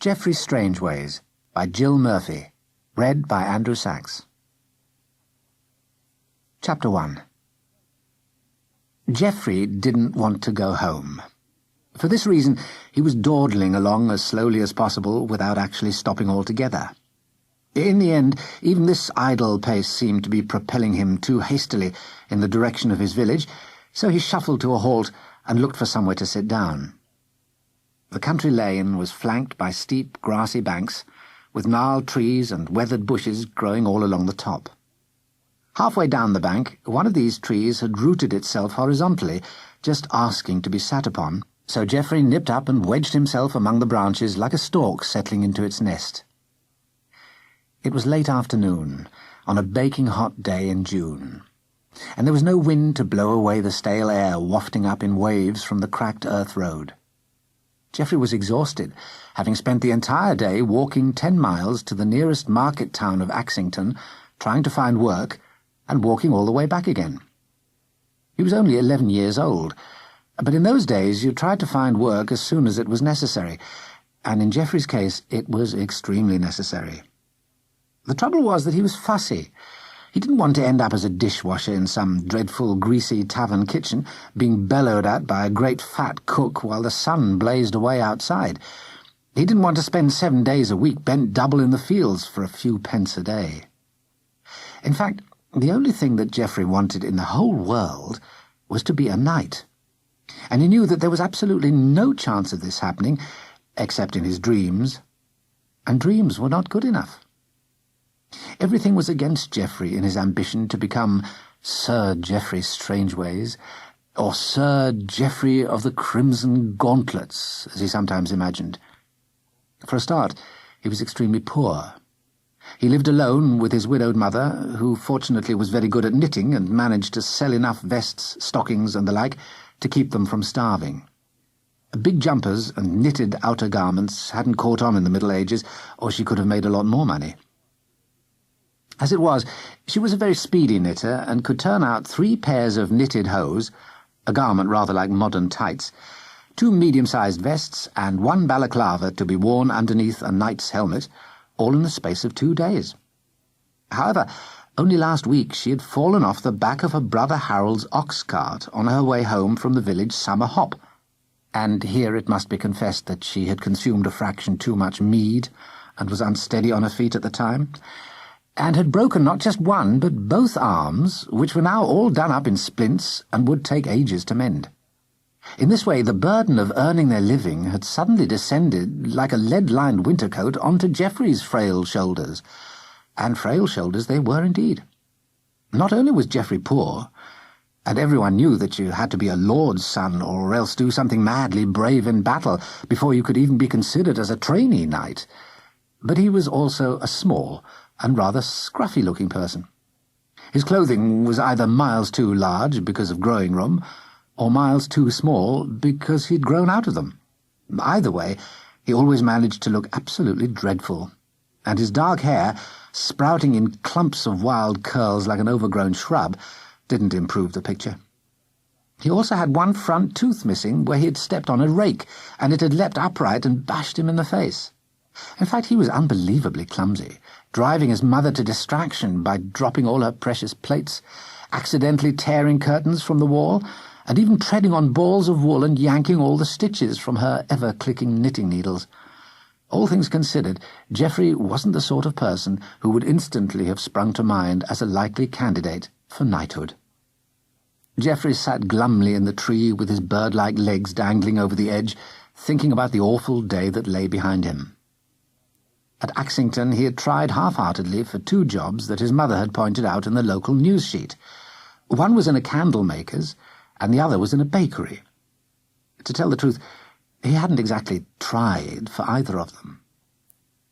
Geoffrey Strangeways by Jill Murphy. Read by Andrew Sachs. Chapter 1. Geoffrey didn't want to go home. For this reason, he was dawdling along as slowly as possible without actually stopping altogether. In the end, even this idle pace seemed to be propelling him too hastily in the direction of his village, so he shuffled to a halt and looked for somewhere to sit down. The country lane was flanked by steep, grassy banks, with gnarled trees and weathered bushes growing all along the top. Halfway down the bank, one of these trees had rooted itself horizontally, just asking to be sat upon, so Geoffrey nipped up and wedged himself among the branches like a stork settling into its nest. It was late afternoon, on a baking hot day in June, and there was no wind to blow away the stale air wafting up in waves from the cracked earth road. Geoffrey was exhausted, having spent the entire day walking 10 miles to the nearest market town of Axington, trying to find work, and walking all the way back again. He was only 11 years old, but in those days you tried to find work as soon as it was necessary, and in Geoffrey's case it was extremely necessary. The trouble was that he was fussy. He didn't want to end up as a dishwasher in some dreadful, greasy tavern kitchen, being bellowed at by a great fat cook while the sun blazed away outside. He didn't want to spend 7 days a week bent double in the fields for a few pence a day. In fact, the only thing that Geoffrey wanted in the whole world was to be a knight, and he knew that there was absolutely no chance of this happening, except in his dreams, and dreams were not good enough. Everything was against Geoffrey in his ambition to become Sir Geoffrey Strangeways, or Sir Geoffrey of the Crimson Gauntlets, as he sometimes imagined. For a start, he was extremely poor. He lived alone with his widowed mother, who fortunately was very good at knitting and managed to sell enough vests, stockings, and the like to keep them from starving. Big jumpers and knitted outer garments hadn't caught on in the Middle Ages, or she could have made a lot more money. As it was, she was a very speedy knitter and could turn out 3 pairs of knitted hose, a garment rather like modern tights, 2 medium-sized vests, and 1 balaclava to be worn underneath a knight's helmet, all in the space of 2 days. However, only last week she had fallen off the back of her brother Harold's ox cart on her way home from the village summer hop, and here it must be confessed that she had consumed a fraction too much mead and was unsteady on her feet at the time, and had broken not just one, but both arms, which were now all done up in splints and would take ages to mend. In this way, the burden of earning their living had suddenly descended, like a lead-lined winter coat, onto Geoffrey's frail shoulders, and frail shoulders they were indeed. Not only was Geoffrey poor, and everyone knew that you had to be a lord's son or else do something madly brave in battle before you could even be considered as a trainee knight, but he was also a small and rather scruffy-looking person. His clothing was either miles too large because of growing room, or miles too small because he'd grown out of them. Either way, he always managed to look absolutely dreadful, and his dark hair, sprouting in clumps of wild curls like an overgrown shrub, didn't improve the picture. He also had 1 front tooth missing where he had stepped on a rake, and it had leapt upright and bashed him in the face. In fact, he was unbelievably clumsy, driving his mother to distraction by dropping all her precious plates, accidentally tearing curtains from the wall, and even treading on balls of wool and yanking all the stitches from her ever-clicking knitting needles. All things considered, Geoffrey wasn't the sort of person who would instantly have sprung to mind as a likely candidate for knighthood. Geoffrey sat glumly in the tree with his bird-like legs dangling over the edge, thinking about the awful day that lay behind him. At Axington he had tried half-heartedly for 2 jobs that his mother had pointed out in the local news sheet. One was in a candlemaker's, and the other was in a bakery. To tell the truth, he hadn't exactly tried for either of them.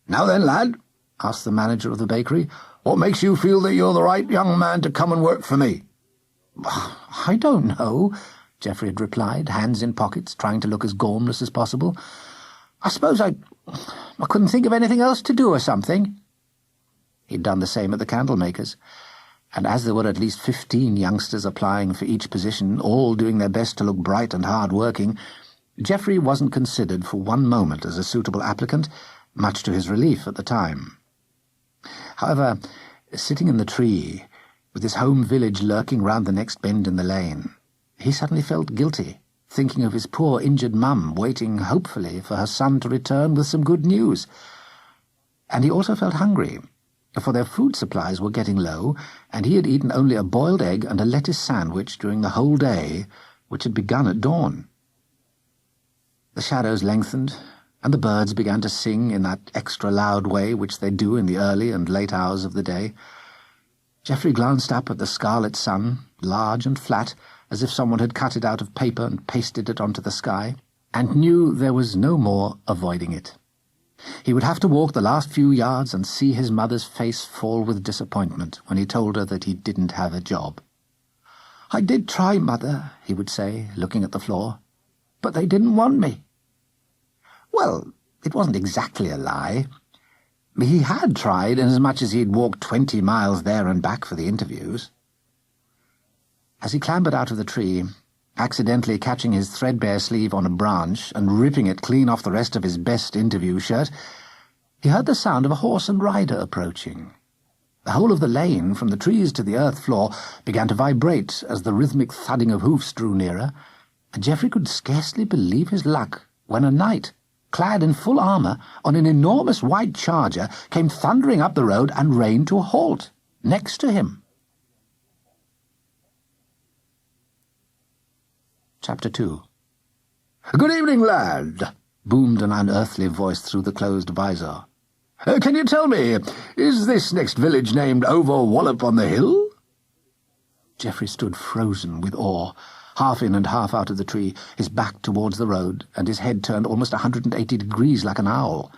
"Now then, lad," asked the manager of the bakery, "what makes you feel that you're the right young man to come and work for me?" "I don't know," Geoffrey had replied, hands in pockets, trying to look as gormless as possible. "I suppose I couldn't think of anything else to do or something." He'd done the same at the candlemaker's, and as there were at least 15 youngsters applying for each position, all doing their best to look bright and hard-working, Geoffrey wasn't considered for one moment as a suitable applicant, much to his relief at the time. However, sitting in the tree, with his home village lurking round the next bend in the lane, he suddenly felt guilty, thinking of his poor injured mum waiting hopefully for her son to return with some good news. And he also felt hungry, for their food supplies were getting low, and he had eaten only a boiled egg and a lettuce sandwich during the whole day, which had begun at dawn. The shadows lengthened, and the birds began to sing in that extra loud way which they do in the early and late hours of the day. Geoffrey glanced up at the scarlet sun, large and flat, as if someone had cut it out of paper and pasted it onto the sky, and knew there was no more avoiding it. He would have to walk the last few yards and see his mother's face fall with disappointment when he told her that he didn't have a job. "I did try, Mother," he would say, looking at the floor, "but they didn't want me." Well, it wasn't exactly a lie. He had tried, inasmuch as he had walked 20 miles there and back for the interviews. As he clambered out of the tree, accidentally catching his threadbare sleeve on a branch and ripping it clean off the rest of his best interview shirt, he heard the sound of a horse and rider approaching. The whole of the lane, from the trees to the earth floor, began to vibrate as the rhythmic thudding of hoofs drew nearer, and Geoffrey could scarcely believe his luck when a knight, clad in full armour, on an enormous white charger, came thundering up the road and reined to a halt, next to him. Chapter 2. "Good evening, lad," boomed an unearthly voice through the closed visor. "Can you tell me, is this next village named Over Wallop on the Hill?" Geoffrey stood frozen with awe, half in and half out of the tree, his back towards the road, and his head turned almost 180 degrees like an owl.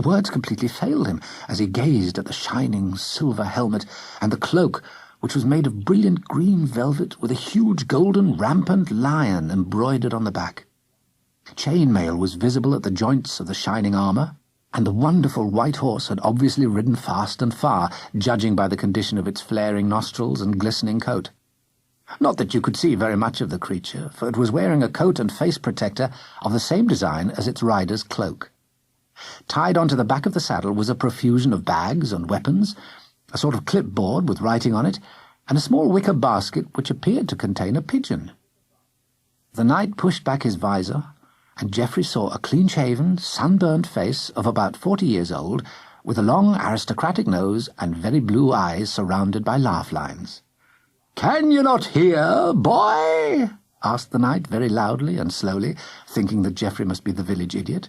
Words completely failed him as he gazed at the shining silver helmet and the cloak, which was made of brilliant green velvet with a huge golden rampant lion embroidered on the back. Chainmail was visible at the joints of the shining armour, and the wonderful white horse had obviously ridden fast and far, judging by the condition of its flaring nostrils and glistening coat. Not that you could see very much of the creature, for it was wearing a coat and face protector of the same design as its rider's cloak. Tied onto the back of the saddle was a profusion of bags and weapons, a sort of clipboard with writing on it, and a small wicker basket which appeared to contain a pigeon. The knight pushed back his visor, and Geoffrey saw a clean-shaven, sunburnt face of about 40 years old, with a long aristocratic nose and very blue eyes surrounded by laugh lines. "Can you not hear, boy?" asked the knight very loudly and slowly, thinking that Geoffrey must be the village idiot.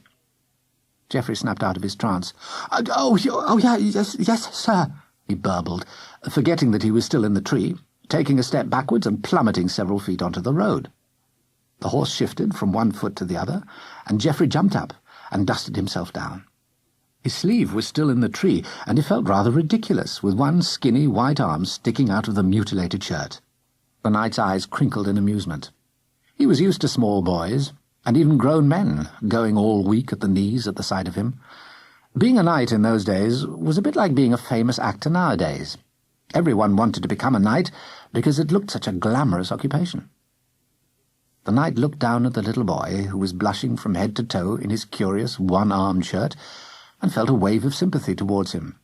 Geoffrey snapped out of his trance. Oh, yeah, yes, sir," he burbled, forgetting that he was still in the tree, taking a step backwards and plummeting several feet onto the road. The horse shifted from one foot to the other, and Geoffrey jumped up and dusted himself down. His sleeve was still in the tree, and he felt rather ridiculous, with one skinny white arm sticking out of the mutilated shirt. The knight's eyes crinkled in amusement. He was used to small boys, and even grown men, going all weak at the knees at the sight of him. Being a knight in those days was a bit like being a famous actor nowadays. Everyone wanted to become a knight because it looked such a glamorous occupation. The knight looked down at the little boy, who was blushing from head to toe in his curious one-armed shirt, and felt a wave of sympathy towards him.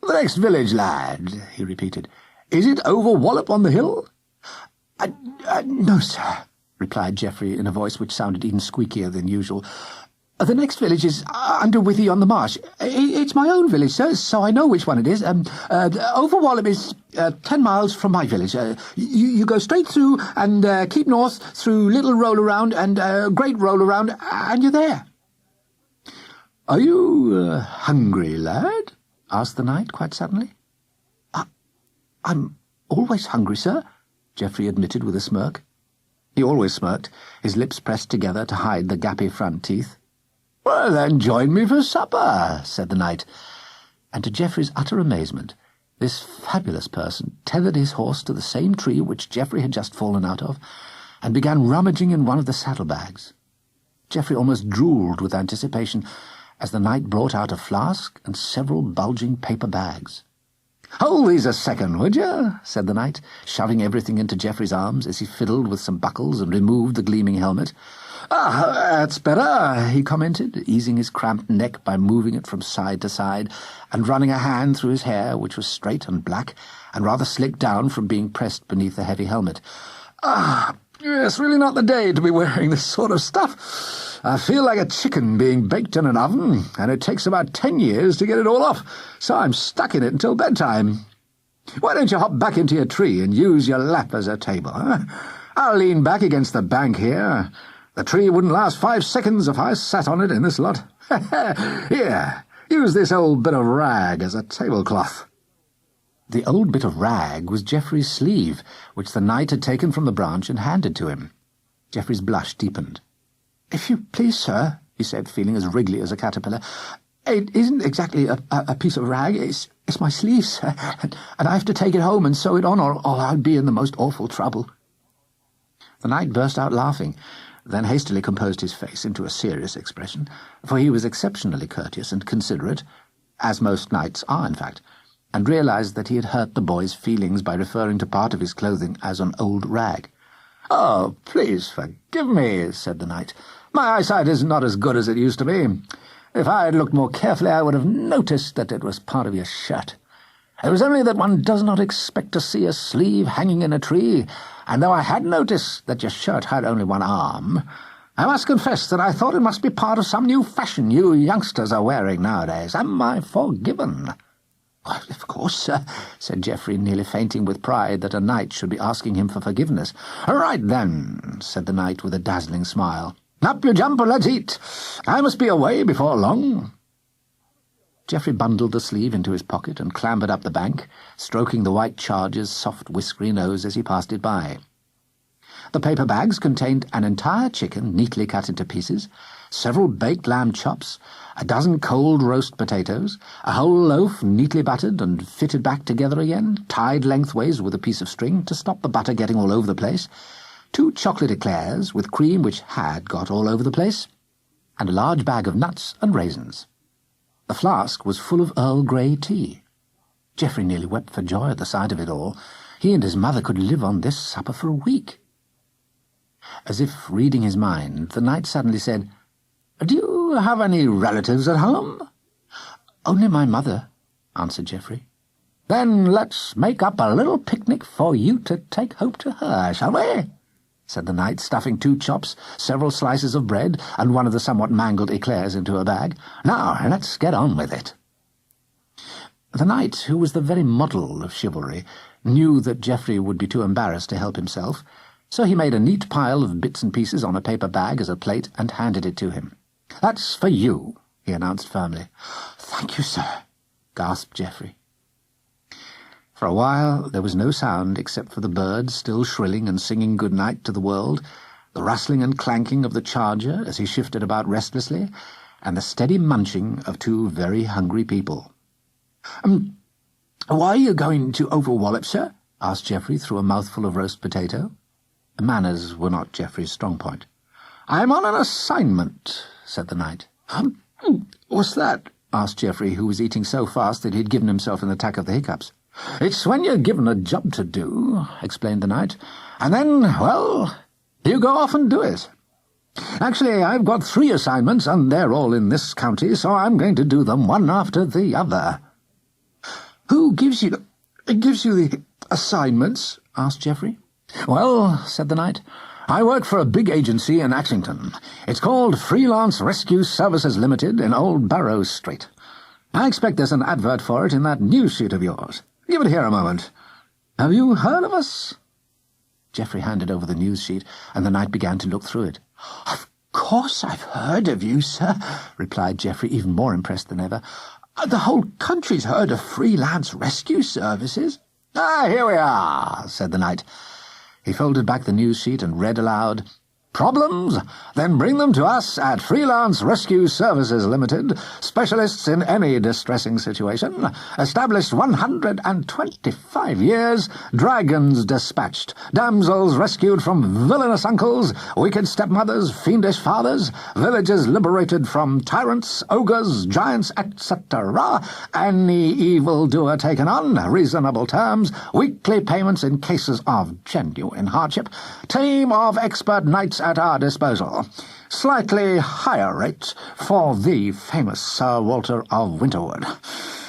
"The next village, lad," he repeated. "Is it Over Wallop on the Hill?" No, sir," replied Geoffrey in a voice which sounded even squeakier than usual. "The next village is under Withy on the Marsh. It's my own village, sir, so I know which one it is. Over Wallop is 10 miles from my village. You go straight through and keep north through Little Roll Around and Great Roll Around, and you're there." "Are you hungry, lad?" asked the knight quite suddenly. I'm always hungry, sir," Geoffrey admitted with a smirk. He always smirked, his lips pressed together to hide the gappy front teeth. "Well, then join me for supper," said the knight, and to Geoffrey's utter amazement, this fabulous person tethered his horse to the same tree which Geoffrey had just fallen out of, and began rummaging in one of the saddlebags. Geoffrey almost drooled with anticipation as the knight brought out a flask and several bulging paper bags. "Hold these a second, would you?" said the knight, shoving everything into Geoffrey's arms as he fiddled with some buckles and removed the gleaming helmet. "Ah, that's better," he commented, easing his cramped neck by moving it from side to side and running a hand through his hair, which was straight and black and rather slicked down from being pressed beneath a heavy helmet. "Ah, it's really not the day to be wearing this sort of stuff. I feel like a chicken being baked in an oven, and it takes about 10 years to get it all off, so I'm stuck in it until bedtime. Why don't you hop back into your tree and use your lap as a table, huh? I'll lean back against the bank here. The tree wouldn't last 5 seconds if I sat on it in this lot. Here, use this old bit of rag as a tablecloth." The old bit of rag was Geoffrey's sleeve, which the knight had taken from the branch and handed to him. Geoffrey's blush deepened. "If you please, sir," he said, feeling as wriggly as a caterpillar, "it isn't exactly a piece of rag. It's my sleeve, sir, and I have to take it home and sew it on, or I'll be in the most awful trouble." The knight burst out laughing, then hastily composed his face into a serious expression, for he was exceptionally courteous and considerate, as most knights are, in fact, and realized that he had hurt the boy's feelings by referring to part of his clothing as an old rag. "Oh, please forgive me," said the knight. "My eyesight is not as good as it used to be. If I had looked more carefully, I would have noticed that it was part of your shirt. It was only that one does not expect to see a sleeve hanging in a tree, and though I had noticed that your shirt had only one arm, I must confess that I thought it must be part of some new fashion you youngsters are wearing nowadays. Am I forgiven?" "Why, of course, sir," said Geoffrey, nearly fainting with pride that a knight should be asking him for forgiveness. "Right then," said the knight with a dazzling smile. "Up you jump and let's eat. I must be away before long." Geoffrey bundled the sleeve into his pocket and clambered up the bank, stroking the white charger's soft whiskery nose as he passed it by. The paper bags contained an entire chicken neatly cut into pieces, several baked lamb chops, a dozen cold roast potatoes, a whole loaf neatly buttered and fitted back together again, tied lengthways with a piece of string to stop the butter getting all over the place, 2 chocolate eclairs with cream which had got all over the place, and a large bag of nuts and raisins. The flask was full of Earl Grey tea. Geoffrey nearly wept for joy at the sight of it all. He and his mother could live on this supper for a week. As if reading his mind, the knight suddenly said, "Do you have any relatives at home?" "Only my mother," answered Geoffrey. "Then let's make up a little picnic for you to take home to her, shall we?" said the knight, stuffing 2 chops, several slices of bread, and one of the somewhat mangled eclairs into a bag. "Now, let's get on with it." The knight, who was the very model of chivalry, knew that Geoffrey would be too embarrassed to help himself, so he made a neat pile of bits and pieces on a paper bag as a plate and handed it to him. "That's for you," he announced firmly. "Thank you, sir," gasped Geoffrey. For a while there was no sound except for the birds still shrilling and singing good night to the world, the rustling and clanking of the charger as he shifted about restlessly, and the steady munching of 2 very hungry people. "Why are you going to Overwallop, sir?" asked Geoffrey through a mouthful of roast potato. Manners were not Geoffrey's strong point. "I'm on an assignment," said the knight. "What's that?" asked Geoffrey, who was eating so fast that he had given himself an attack of the hiccups. "It's when you're given a job to do," explained the knight, "and then, well, you go off and do it. Actually, I've got 3 assignments, and they're all in this county, so I'm going to do them one after the other." "Who gives you the assignments?" asked Geoffrey. "Well," said the knight, "I work for a big agency in Axington. It's called Freelance Rescue Services Limited in Old Barrow Street. I expect there's an advert for it in that news sheet of yours. Give it here a moment. Have you heard of us?" Geoffrey handed over the news sheet, and the knight began to look through it. "Of course I've heard of you, sir," replied Geoffrey, even more impressed than ever. "The whole country's heard of Freelance Rescue Services." "Ah, here we are," said the knight. He folded back the news sheet and read aloud, "Problems? Then bring them to us at Freelance Rescue Services Limited, specialists in any distressing situation, established 125 years, dragons dispatched, damsels rescued from villainous uncles, wicked stepmothers, fiendish fathers, villages liberated from tyrants, ogres, giants, etc., any evildoer taken on, reasonable terms, weekly payments in cases of genuine hardship, team of expert knights at our disposal. Slightly higher rate for the famous Sir Walter of Winterwood.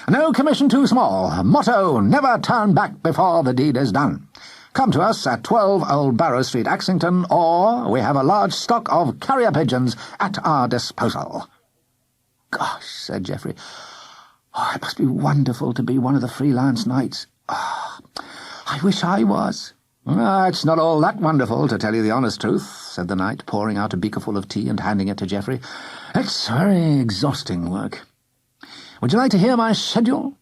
No commission too small. Motto, never turn back before the deed is done. Come to us at 12 Old Barrow Street, Axington, or we have a large stock of carrier pigeons at our disposal." "Gosh," said Geoffrey. "Oh, it must be wonderful to be one of the Freelance knights. Oh, I wish I was." "It's not all that wonderful, to tell you the honest truth," said the knight, pouring out a beakerful of tea and handing it to Geoffrey. "It's very exhausting work. Would you like to hear my schedule?"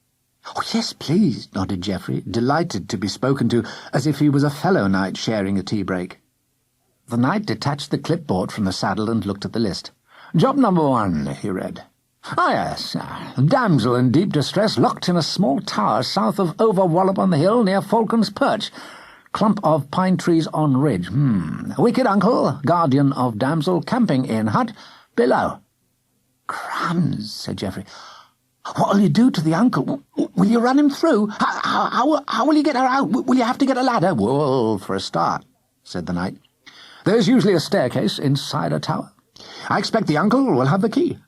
"Oh, yes, please," nodded Geoffrey, delighted to be spoken to as if he was a fellow knight sharing a tea break. The knight detached the clipboard from the saddle and looked at the list. "Job number 1, he read. "Ah, yes. Damsel in deep distress locked in a small tower south of Overwallop on the hill near Falcon's Perch. Clump of pine trees on ridge. Wicked uncle, guardian of damsel, camping in hut below." "Crumbs," said Geoffrey. "What'll you do to the uncle? Will you run him through? How will you get her out? Will you have to get a ladder?" "Well, for a start," said the knight, "there's usually a staircase inside a tower. I expect the uncle will have the key.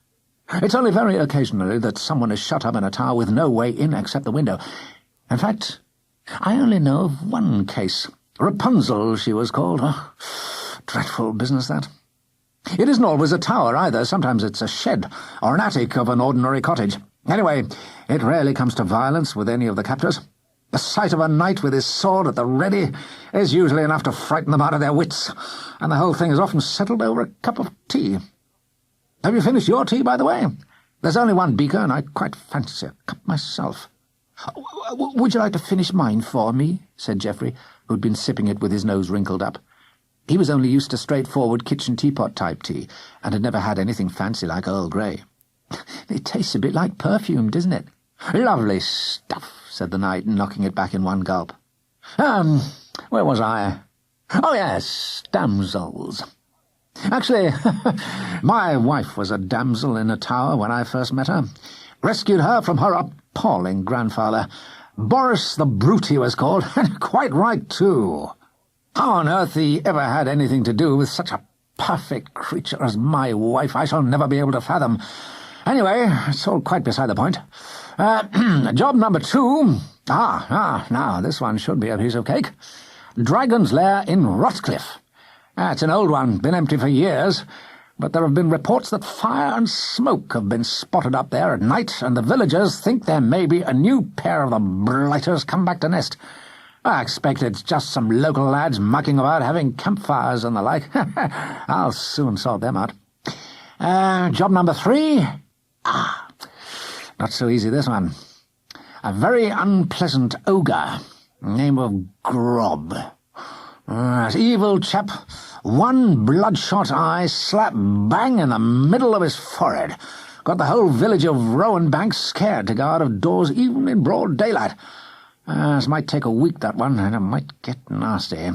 It's only very occasionally that someone is shut up in a tower with no way in except the window. In fact, I only know of one case. Rapunzel, she was called. Oh, dreadful business, that. It isn't always a tower, either. Sometimes it's a shed or an attic of an ordinary cottage. Anyway, it rarely comes to violence with any of the captors. The sight of a knight with his sword at the ready is usually enough to frighten them out of their wits, and the whole thing is often settled over a cup of tea. Have you finished your tea, by the way? There's only one beaker, and I quite fancy a cup myself." "Would you like to finish mine for me?" said Geoffrey, who'd been sipping it with his nose wrinkled up. He was only used to straightforward kitchen teapot-type tea, and had never had anything fancy like Earl Grey. "It tastes a bit like perfume, doesn't it?" "Lovely stuff," said the knight, knocking it back in one gulp. Where was I? Oh, yes, damsels. Actually, my wife was a damsel in a tower when I first met her. Rescued her from her appalling grandfather. Boris the Brute he was called, and quite right, too. How on earth he ever had anything to do with such a perfect creature as my wife, I shall never be able to fathom. Anyway, it's all quite beside the point. Job number 2. Now, this one should be a piece of cake. Dragon's Lair in Rotcliffe. It's an old one, been empty for years, but there have been reports that fire and smoke have been spotted up there at night, and the villagers think there may be a new pair of the blighters come back to nest. I expect it's just some local lads mucking about having campfires and the like. I'll soon sort them out. Job number 3. Not so easy, this one. A very unpleasant ogre, name of Grob. Evil chap, one bloodshot eye slap bang in the middle of his forehead. Got the whole village of Rowanbank scared to go out of doors even in broad daylight. This might take a week, that one, and it might get nasty.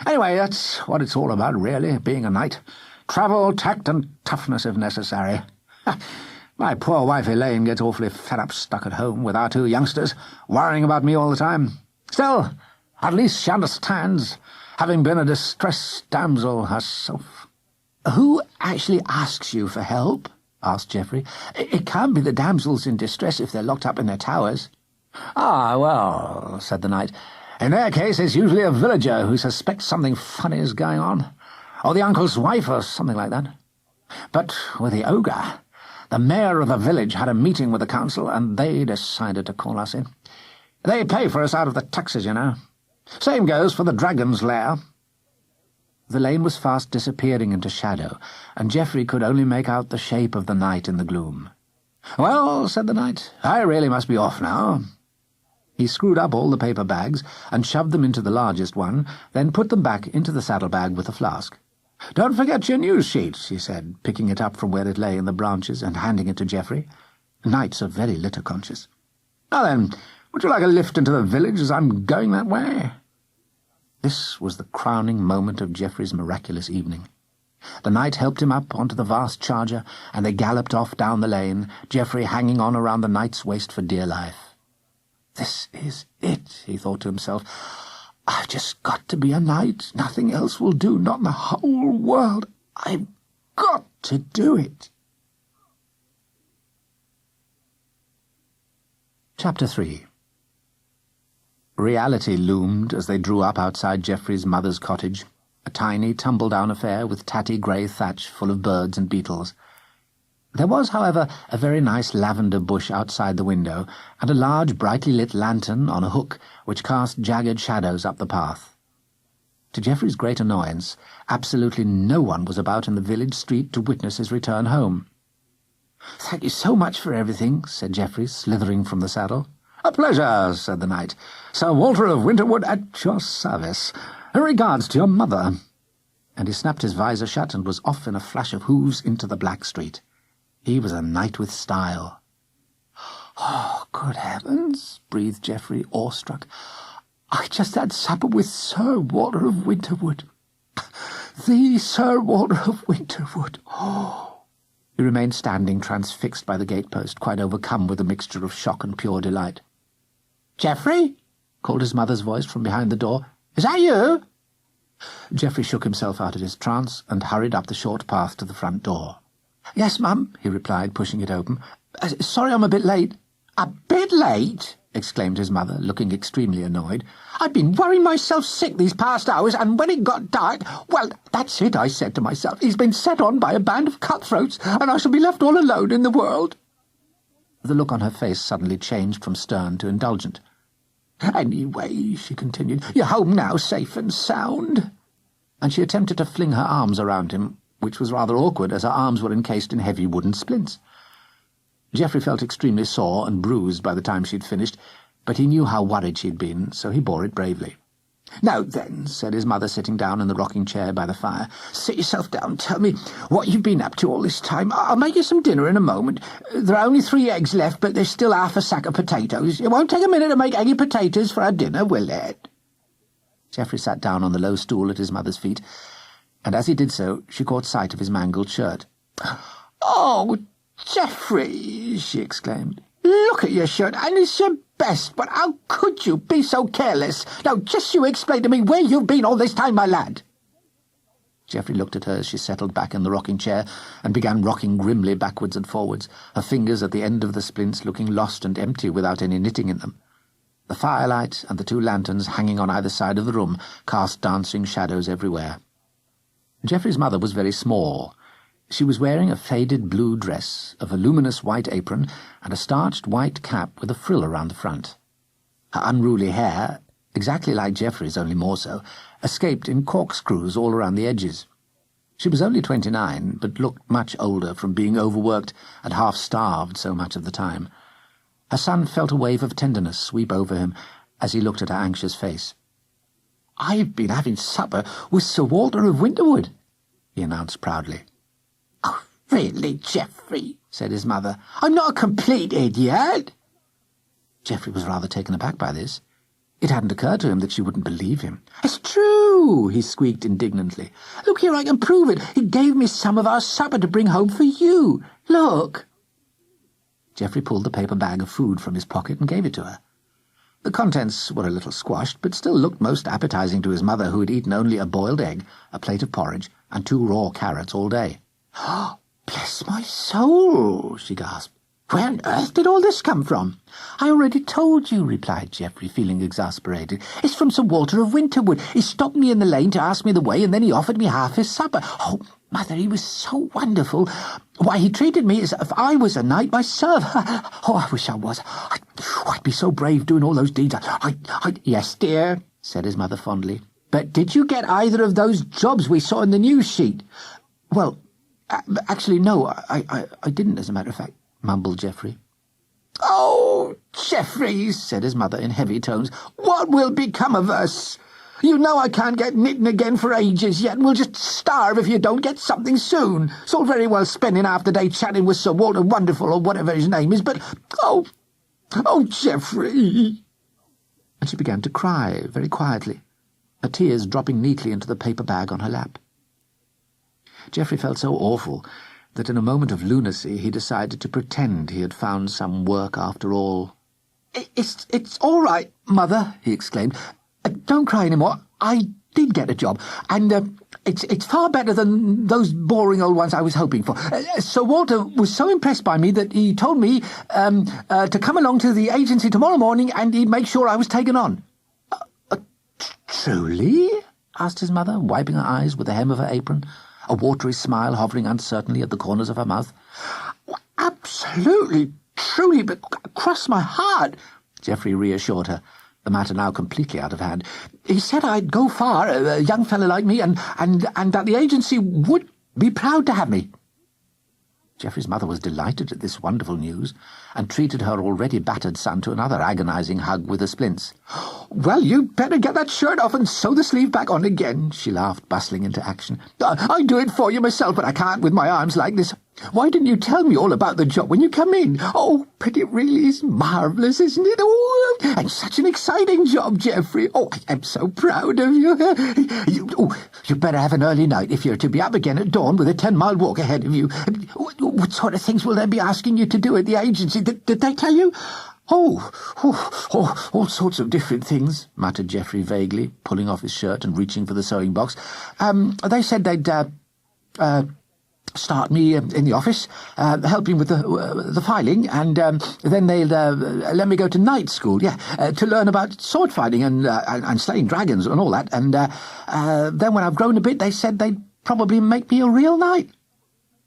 Anyway, that's what it's all about, really, being a knight. Travel, tact, and toughness if necessary. My poor wife Elaine gets awfully fed up stuck at home with our 2 youngsters, worrying about me all the time. Still, at least she understands, having been a distressed damsel herself. "Who actually asks you for help?" asked Geoffrey. "It can't be the damsels in distress if they're locked up in their towers." Well, said the knight, in their case it's usually a villager who suspects something funny is going on, or the uncle's wife or something like that. But with the ogre, the mayor of the village had a meeting with the council, and they decided to call us in. They pay for us out of the taxes, you know. Same goes for the Dragon's Lair." The lane was fast disappearing into shadow, and Geoffrey could only make out the shape of the knight in the gloom. "Well," said the knight, "I really must be off now." He screwed up all the paper bags and shoved them into the largest one, then put them back into the saddlebag with the flask. "Don't forget your news sheets," he said, picking it up from where it lay in the branches and handing it to Geoffrey. Knights are very litter-conscious. "Now then, would you like a lift into the village as I'm going that way?" This was the crowning moment of Geoffrey's miraculous evening. The knight helped him up onto the vast charger, and they galloped off down the lane, Geoffrey hanging on around the knight's waist for dear life. "This is it," he thought to himself. I've just got to be a knight. Nothing else will do, not in the whole world. I've got to do it. Chapter 3. Reality loomed as they drew up outside Geoffrey's mother's cottage, a tiny, tumble-down affair with tatty grey thatch full of birds and beetles. There was, however, a very nice lavender bush outside the window, and a large, brightly lit lantern on a hook which cast jagged shadows up the path. To Geoffrey's great annoyance, absolutely no one was about in the village street to witness his return home. "Thank you so much for everything," said Geoffrey, slithering from the saddle. "A pleasure," said the knight. "Sir Walter of Winterwood at your service. Regards to your mother." And he snapped his visor shut and was off in a flash of hooves into the black street. He was a knight with style. "Oh, good heavens," breathed Geoffrey, awestruck. "I just had supper with Sir Walter of Winterwood. The Sir Walter of Winterwood. Oh!" He remained standing, transfixed by the gatepost, quite overcome with a mixture of shock and pure delight. "Geoffrey?" called his mother's voice from behind the door. "Is that you?" Geoffrey shook himself out of his trance and hurried up the short path to the front door. "Yes, Mum," he replied, pushing it open. "Sorry I'm a bit late." "A bit late?" exclaimed his mother, looking extremely annoyed. "I've been worrying myself sick these past hours, and when it got dark, well, that's it, I said to myself. He's been set on by a band of cutthroats, and I shall be left all alone in the world." The look on her face suddenly changed from stern to indulgent. "Anyway," she continued, "you're home now, safe and sound." And she attempted to fling her arms around him, which was rather awkward, as her arms were encased in heavy wooden splints. Geoffrey felt extremely sore and bruised by the time she'd finished, but he knew how worried she'd been, so he bore it bravely. "Now then," said his mother, sitting down in the rocking chair by the fire, "sit yourself down. Tell me what you've been up to all this time. I'll make you some dinner in a moment. There are only 3 eggs left, but there's still half a sack of potatoes. It won't take a minute to make eggy potatoes for our dinner, will it?" Geoffrey sat down on the low stool at his mother's feet, and as he did so, she caught sight of his mangled shirt. "Oh, Geoffrey!" she exclaimed. "Look at your shirt, and it's your best, but how could you be so careless? Now, just you explain to me where you've been all this time, my lad." Geoffrey looked at her as she settled back in the rocking chair and began rocking grimly backwards and forwards, her fingers at the end of the splints looking lost and empty without any knitting in them. The firelight and the 2 lanterns hanging on either side of the room cast dancing shadows everywhere. Geoffrey's mother was very small. She was wearing a faded blue dress, a voluminous white apron, and a starched white cap with a frill around the front. Her unruly hair, exactly like Geoffrey's, only more so, escaped in corkscrews all around the edges. She was only 29, but looked much older from being overworked and half-starved so much of the time. Her son felt a wave of tenderness sweep over him as he looked at her anxious face. "I've been having supper with Sir Walter of Winterwood," he announced proudly. "Oh, really, Geoffrey?" said his mother. "I'm not a complete idiot." Geoffrey was rather taken aback by this. It hadn't occurred to him that she wouldn't believe him. "It's true," he squeaked indignantly. "Look here, I can prove it. He gave me some of our supper to bring home for you. Look." Geoffrey pulled the paper bag of food from his pocket and gave it to her. The contents were a little squashed, but still looked most appetizing to his mother, who had eaten only a boiled egg, a plate of porridge, and 2 raw carrots all day. "Oh, bless my soul," she gasped. "Where on earth did all this come from?" "I already told you," replied Geoffrey, feeling exasperated. "It's from Sir Walter of Winterwood. He stopped me in the lane to ask me the way, and then he offered me half his supper. Oh, Mother, he was so wonderful. Why, he treated me as if I was a knight myself. Oh, I wish I was. I'd be so brave doing all those deeds. Yes, dear," said his mother fondly. "But did you get either of those jobs we saw in the news sheet?" "Well, actually, no, I didn't, as a matter of fact," mumbled Geoffrey. "Oh, Geoffrey," said his mother in heavy tones, "what will become of us? You know I can't get knitting again for ages yet, and we'll just starve if you don't get something soon. It's all very well spending half the day chatting with Sir Walter Wonderful, or whatever his name is, but, oh, Geoffrey." And she began to cry, very quietly, her tears dropping neatly into the paper bag on her lap. Geoffrey felt so awful that in a moment of lunacy he decided to pretend he had found some work after all. It's all right, Mother," he exclaimed. Don't cry anymore. I did get a job, and it's far better than those boring old ones I was hoping for. Sir Walter was so impressed by me that he told me to come along to the agency tomorrow morning, and he'd make sure I was taken on. Truly? Asked his mother, wiping her eyes with the hem of her apron, a watery smile hovering uncertainly at the corners of her mouth. Absolutely, truly, but cross my heart, Geoffrey reassured her, the matter now completely out of hand. He said I'd go far, a young fellow like me, and that the agency would be proud to have me. Geoffrey's mother was delighted at this wonderful news, and treated her already battered son to another agonizing hug with the splints. "Well, you'd better get that shirt off and sew the sleeve back on again," she laughed, bustling into action. "I'd do it for you myself, but I can't with my arms like this. Why didn't you tell me all about the job when you come in? Oh, but it really is marvellous, isn't it? Oh, and such an exciting job, Geoffrey. Oh, I am so proud of you. You'd better have an early night if you're to be up again at dawn with a 10-mile walk ahead of you. What sort of things will they be asking you to do at the agency? Did they tell you?" Oh, all sorts of different things," muttered Geoffrey vaguely, pulling off his shirt and reaching for the sewing box. They said they'd start me in the office, helping with the filing, and then they'll let me go to night school, to learn about sword fighting and slaying dragons and all that, and then when I've grown a bit, they said they'd probably make me a real knight.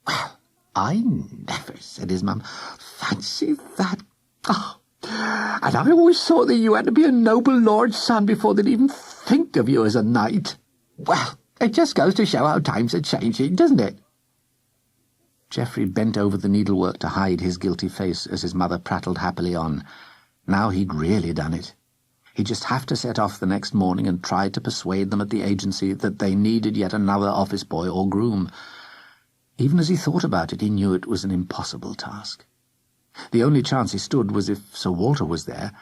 "Well, I never," said his mum. "Fancy that! Oh, and I always thought that you had to be a noble lord's son before they'd even think of you as a knight. Well, it just goes to show how times are changing, doesn't it?" Geoffrey bent over the needlework to hide his guilty face as his mother prattled happily on. Now he'd really done it. He'd just have to set off the next morning and try to persuade them at the agency that they needed yet another office boy or groom. Even as he thought about it, he knew it was an impossible task. The only chance he stood was if Sir Walter was there,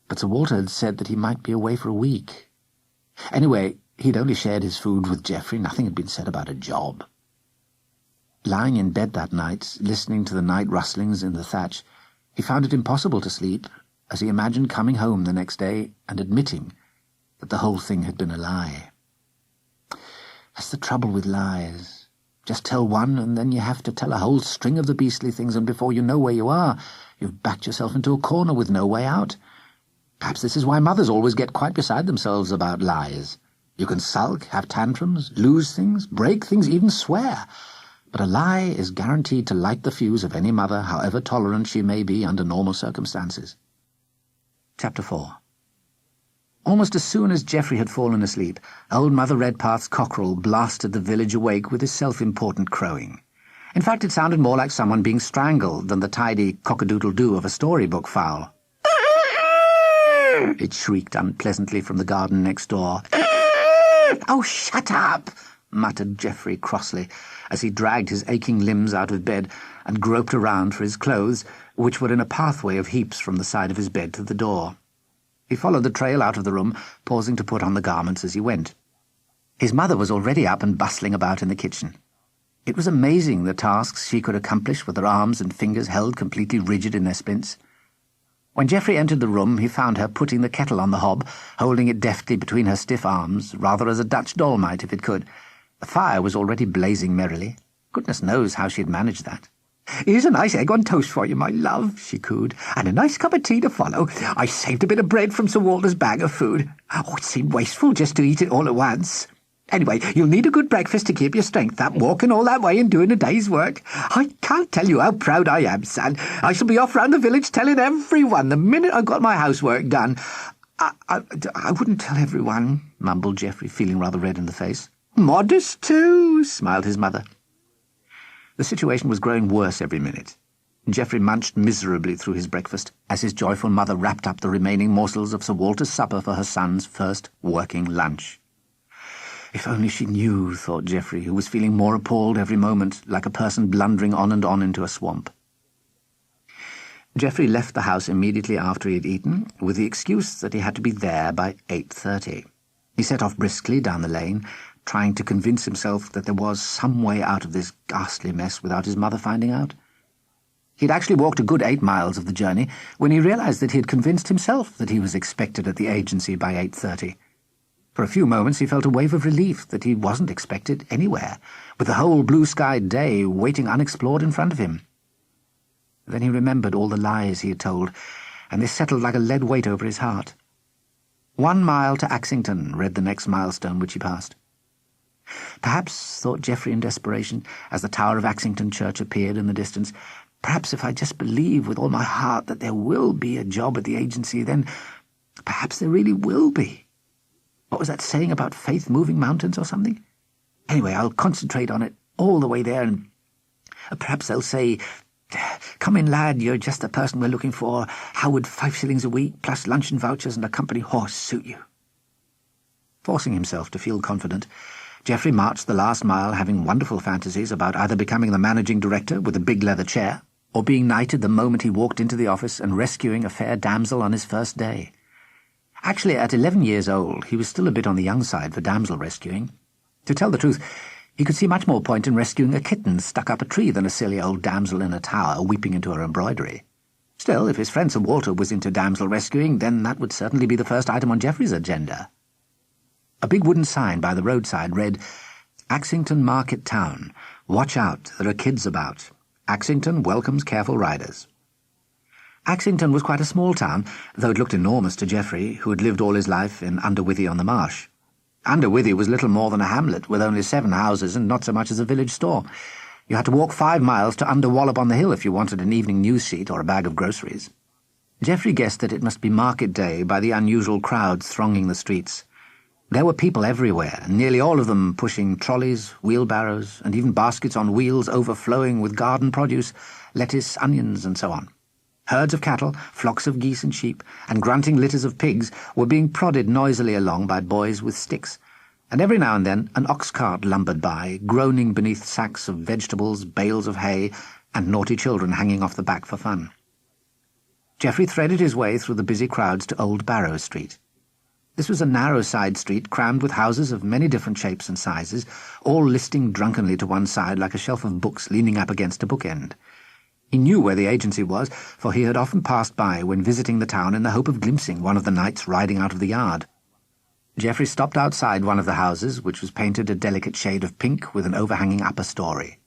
but Sir Walter had said that he might be away for a week. Anyway, he'd only shared his food with Geoffrey. Nothing had been said about a job. Lying in bed that night, listening to the night rustlings in the thatch, he found it impossible to sleep as he imagined coming home the next day and admitting that the whole thing had been a lie. That's the trouble with lies. Just tell one, and then you have to tell a whole string of the beastly things, and before you know where you are, you've backed yourself into a corner with no way out. Perhaps this is why mothers always get quite beside themselves about lies. You can sulk, have tantrums, lose things, break things, even swear. But a lie is guaranteed to light the fuse of any mother, however tolerant she may be under normal circumstances. Chapter 4. Almost as soon as Geoffrey had fallen asleep, old Mother Redpath's cockerel blasted the village awake with his self-important crowing. In fact, it sounded more like someone being strangled than the tidy cock-a-doodle-doo of a storybook fowl. It shrieked unpleasantly from the garden next door. "Oh, shut up!" muttered Geoffrey crossly, as he dragged his aching limbs out of bed and groped around for his clothes, which were in a pathway of heaps from the side of his bed to the door. He followed the trail out of the room, pausing to put on the garments as he went. His mother was already up and bustling about in the kitchen. It was amazing the tasks she could accomplish with her arms and fingers held completely rigid in their splints. When Geoffrey entered the room, he found her putting the kettle on the hob, holding it deftly between her stiff arms, rather as a Dutch doll might if it could. The fire was already blazing merrily. Goodness knows how she had managed that. "Here's a nice egg on toast for you, my love," she cooed, "and a nice cup of tea to follow. I saved a bit of bread from Sir Walter's bag of food. Oh, it seemed wasteful just to eat it all at once. Anyway, you'll need a good breakfast to keep your strength up, walking all that way and doing a day's work. I can't tell you how proud I am, son. I shall be off round the village telling everyone the minute I've got my housework done." I wouldn't tell everyone," mumbled Geoffrey, feeling rather red in the face. "Modest, too," smiled his mother. The situation was growing worse every minute. Geoffrey munched miserably through his breakfast as his joyful mother wrapped up the remaining morsels of Sir Walter's supper for her son's first working lunch. If only she knew, thought Geoffrey, who was feeling more appalled every moment, like a person blundering on and on into a swamp. Geoffrey left the house immediately after he had eaten, with the excuse that he had to be there by 8:30. He set off briskly down the lane, trying to convince himself that there was some way out of this ghastly mess without his mother finding out. He'd actually walked a good 8 miles of the journey when he realized that he had convinced himself that he was expected at the agency by 8:30. For a few moments he felt a wave of relief that he wasn't expected anywhere, with the whole blue-skied day waiting unexplored in front of him. Then he remembered all the lies he had told, and they settled like a lead weight over his heart. 1 mile to Axington, read the next milestone which he passed. Perhaps, thought Geoffrey in desperation, as the tower of Axington Church appeared in the distance, perhaps if I just believe with all my heart that there will be a job at the agency, then perhaps there really will be. What was that saying about faith moving mountains or something? Anyway, I'll concentrate on it all the way there, and perhaps they'll say, "Come in, lad, you're just the person we're looking for. How would 5 shillings a week, plus luncheon vouchers and a company horse, suit you?" Forcing himself to feel confident, Geoffrey marched the last mile, having wonderful fantasies about either becoming the managing director with a big leather chair, or being knighted the moment he walked into the office and rescuing a fair damsel on his first day. Actually, at 11 years old, he was still a bit on the young side for damsel rescuing. To tell the truth, he could see much more point in rescuing a kitten stuck up a tree than a silly old damsel in a tower weeping into her embroidery. Still, if his friend Sir Walter was into damsel rescuing, then that would certainly be the first item on Geoffrey's agenda. A big wooden sign by the roadside read, "Axington Market Town. Watch out, there are kids about. Axington welcomes careful riders." Axington was quite a small town, though it looked enormous to Geoffrey, who had lived all his life in Underwithy-on-the-Marsh. Underwithy was little more than a hamlet, with only 7 houses and not so much as a village store. You had to walk 5 miles to Underwallop-on-the-Hill if you wanted an evening news sheet or a bag of groceries. Geoffrey guessed that it must be market day by the unusual crowds thronging the streets. There were people everywhere, nearly all of them pushing trolleys, wheelbarrows, and even baskets on wheels overflowing with garden produce, lettuce, onions, and so on. Herds of cattle, flocks of geese and sheep, and grunting litters of pigs were being prodded noisily along by boys with sticks, and every now and then an ox cart lumbered by, groaning beneath sacks of vegetables, bales of hay, and naughty children hanging off the back for fun. Geoffrey threaded his way through the busy crowds to Old Barrow Street. This was a narrow side street crammed with houses of many different shapes and sizes, all listing drunkenly to one side like a shelf of books leaning up against a bookend. He knew where the agency was, for he had often passed by when visiting the town in the hope of glimpsing one of the knights riding out of the yard. Geoffrey stopped outside one of the houses, which was painted a delicate shade of pink with an overhanging upper story.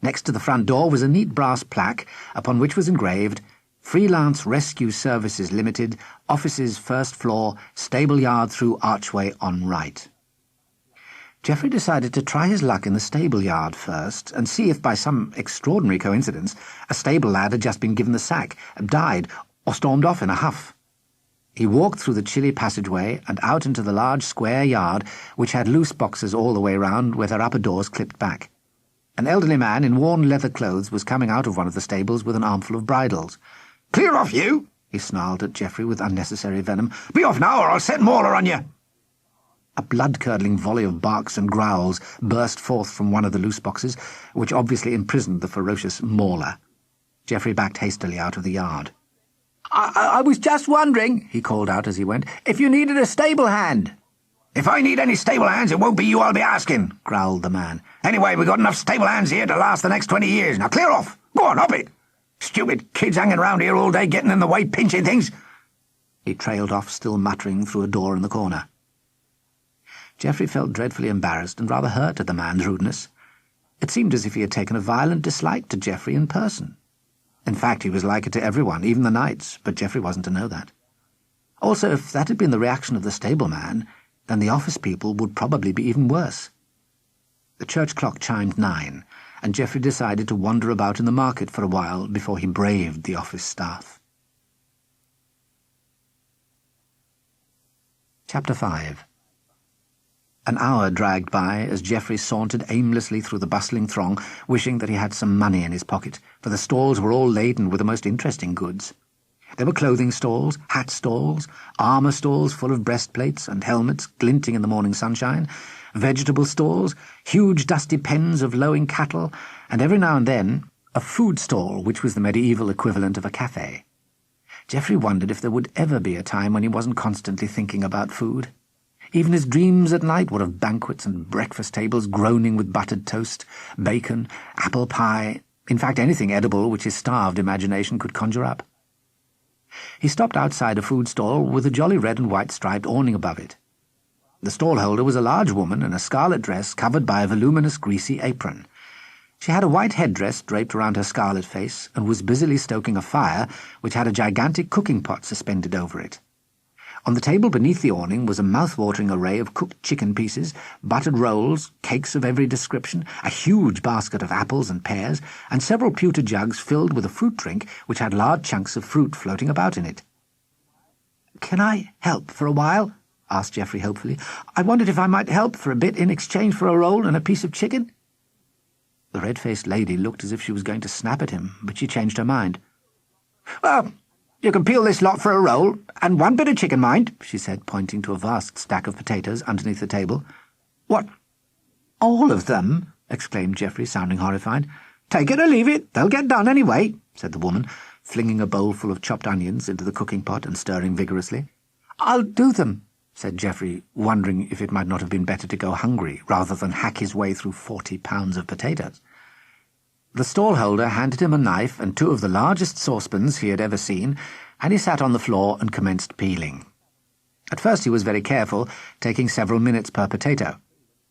Next to the front door was a neat brass plaque, upon which was engraved, "Freelance Rescue Services Limited, Offices First Floor, Stable Yard through Archway on right." Geoffrey decided to try his luck in the stable yard first and see if by some extraordinary coincidence a stable lad had just been given the sack, died, or stormed off in a huff. He walked through the chilly passageway and out into the large square yard, which had loose boxes all the way round with their upper doors clipped back. An elderly man in worn leather clothes was coming out of one of the stables with an armful of bridles. "Clear off, you!" he snarled at Geoffrey with unnecessary venom. "Be off now, or I'll set Mauler on you!" A blood-curdling volley of barks and growls burst forth from one of the loose boxes, which obviously imprisoned the ferocious Mauler. Geoffrey backed hastily out of the yard. I was just wondering," he called out as he went, "if you needed a stable hand." "If I need any stable hands, it won't be you I'll be asking," growled the man. "Anyway, we've got enough stable hands here to last the next 20 years. Now clear off! Go on, up it! Stupid kids hanging around here all day, getting in the way, pinching things." He trailed off, still muttering, through a door in the corner. Geoffrey felt dreadfully embarrassed and rather hurt at the man's rudeness. It seemed as if he had taken a violent dislike to Geoffrey in person. In fact, he was like it to everyone, even the knights, but Geoffrey wasn't to know that. Also, if that had been the reaction of the stableman, then the office people would probably be even worse. The church clock chimed 9, and Geoffrey decided to wander about in the market for a while before he braved the office staff. Chapter 5. An hour dragged by as Geoffrey sauntered aimlessly through the bustling throng, wishing that he had some money in his pocket, for the stalls were all laden with the most interesting goods. There were clothing stalls, hat stalls, armour stalls full of breastplates and helmets glinting in the morning sunshine, vegetable stalls, huge dusty pens of lowing cattle, and every now and then a food stall, which was the medieval equivalent of a cafe. Geoffrey wondered if there would ever be a time when he wasn't constantly thinking about food. Even his dreams at night were of banquets and breakfast tables groaning with buttered toast, bacon, apple pie, In fact, anything edible which his starved imagination could conjure up. He stopped outside a food stall with a jolly red and white striped awning above it. The stallholder was a large woman in a scarlet dress covered by a voluminous greasy apron. She had a white headdress draped around her scarlet face and was busily stoking a fire which had a gigantic cooking pot suspended over it. On the table beneath the awning was a mouth-watering array of cooked chicken pieces, buttered rolls, cakes of every description, a huge basket of apples and pears, and several pewter jugs filled with a fruit drink which had large chunks of fruit floating about in it. "Can I help for a while?" asked Geoffrey hopefully. "I wondered if I might help for a bit in exchange for a roll and a piece of chicken." The red-faced lady looked as if she was going to snap at him, but she changed her mind. "Well, you can peel this lot for a roll, and one bit of chicken, mind," she said, pointing to a vast stack of potatoes underneath the table. "What, all of them?" exclaimed Geoffrey, sounding horrified. "Take it or leave it, they'll get done anyway," said the woman, flinging a bowl full of chopped onions into the cooking pot and stirring vigorously. "I'll do them," said Geoffrey, wondering if it might not have been better to go hungry rather than hack his way through 40 pounds of potatoes. The stallholder handed him a knife and 2 of the largest saucepans he had ever seen, and he sat on the floor and commenced peeling. At first he was very careful, taking several minutes per potato.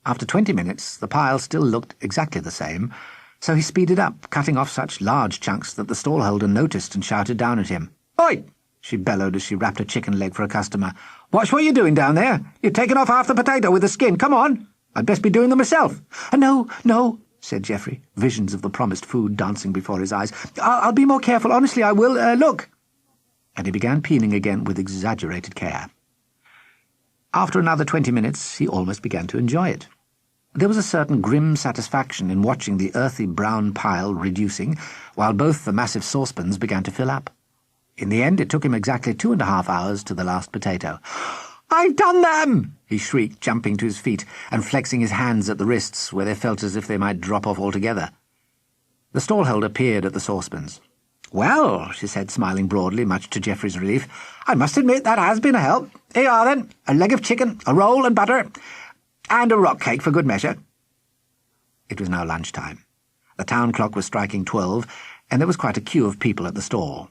After 20 minutes the pile still looked exactly the same, so he speeded up, cutting off such large chunks that the stallholder noticed and shouted down at him. "Oi!" she bellowed as she wrapped a chicken leg for a customer. "Watch what you're doing down there. You've taken off half the potato with the skin. Come on! I'd best be doing them myself." No, said Geoffrey, visions of the promised food dancing before his eyes. I'll be more careful, honestly, I will. Look!" And he began peeling again with exaggerated care. After another 20 minutes, he almost began to enjoy it. There was a certain grim satisfaction in watching the earthy brown pile reducing, while both the massive saucepans began to fill up. In the end, it took him exactly 2.5 hours to the last potato. "I've done them!" he shrieked, jumping to his feet and flexing his hands at the wrists where they felt as if they might drop off altogether. The stallholder peered at the saucepans. "Well," she said, smiling broadly, much to Geoffrey's relief, "I must admit that has been a help. Here you are, then. A leg of chicken, a roll and butter, and a rock cake for good measure." It was now lunchtime. The town clock was striking 12, and there was quite a queue of people at the stall.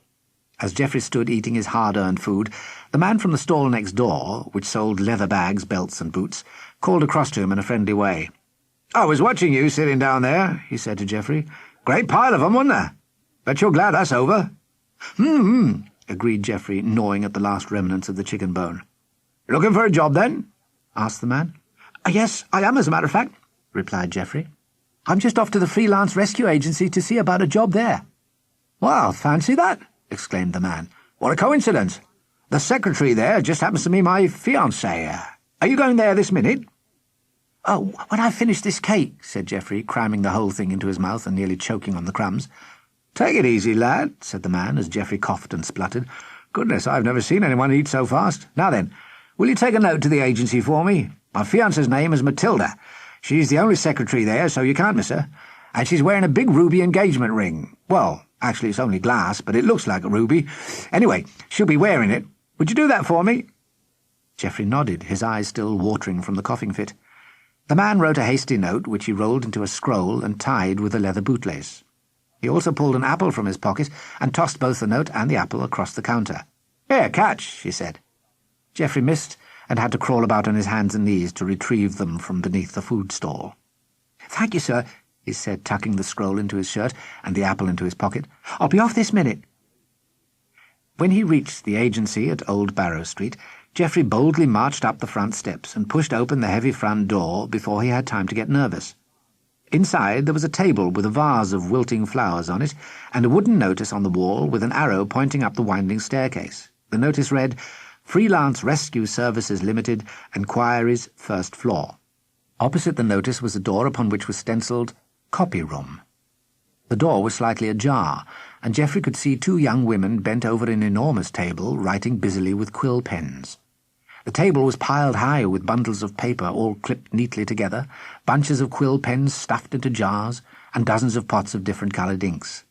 As Geoffrey stood eating his hard-earned food, the man from the stall next door, which sold leather bags, belts and boots, called across to him in a friendly way. "I was watching you sitting down there," he said to Geoffrey. "Great pile of 'em, wasn't there? Bet you're glad that's over." Agreed Geoffrey, gnawing at the last remnants of the chicken bone. "Looking for a job, then?" asked the man. "Yes, I am, as a matter of fact," replied Geoffrey. "I'm just off to the Freelance Rescue Agency to see about a job there." "Well, fancy that!" exclaimed the man. "What a coincidence! The secretary there just happens to be my fiancée. Are you going there this minute?" "Oh, when I finish this cake," said Geoffrey, cramming the whole thing into his mouth and nearly choking on the crumbs. "Take it easy, lad," said the man as Geoffrey coughed and spluttered. "Goodness, I've never seen anyone eat so fast. Now then, will you take a note to the agency for me? My fiancée's name is Matilda. She's the only secretary there, so you can't miss her. And she's wearing a big ruby engagement ring. Well, actually, it's only glass, but it looks like a ruby. Anyway, she'll be wearing it. Would you do that for me?" Geoffrey nodded, his eyes still watering from the coughing fit. The man wrote a hasty note, which he rolled into a scroll and tied with a leather bootlace. He also pulled an apple from his pocket and tossed both the note and the apple across the counter. "Here, catch," he said. Geoffrey missed and had to crawl about on his hands and knees to retrieve them from beneath the food stall. "Thank you, sir," he said, tucking the scroll into his shirt and the apple into his pocket. "I'll be off this minute." When he reached the agency at Old Barrow Street, Geoffrey boldly marched up the front steps and pushed open the heavy front door before he had time to get nervous. Inside there was a table with a vase of wilting flowers on it, and a wooden notice on the wall with an arrow pointing up the winding staircase. The notice read, "Freelance Rescue Services Limited, Enquiries, First Floor." Opposite the notice was a door upon which was stencilled, "Copy Room." The door was slightly ajar, and Geoffrey could see 2 young women bent over an enormous table, writing busily with quill pens. The table was piled high with bundles of paper all clipped neatly together, bunches of quill pens stuffed into jars, and dozens of pots of different-coloured inks.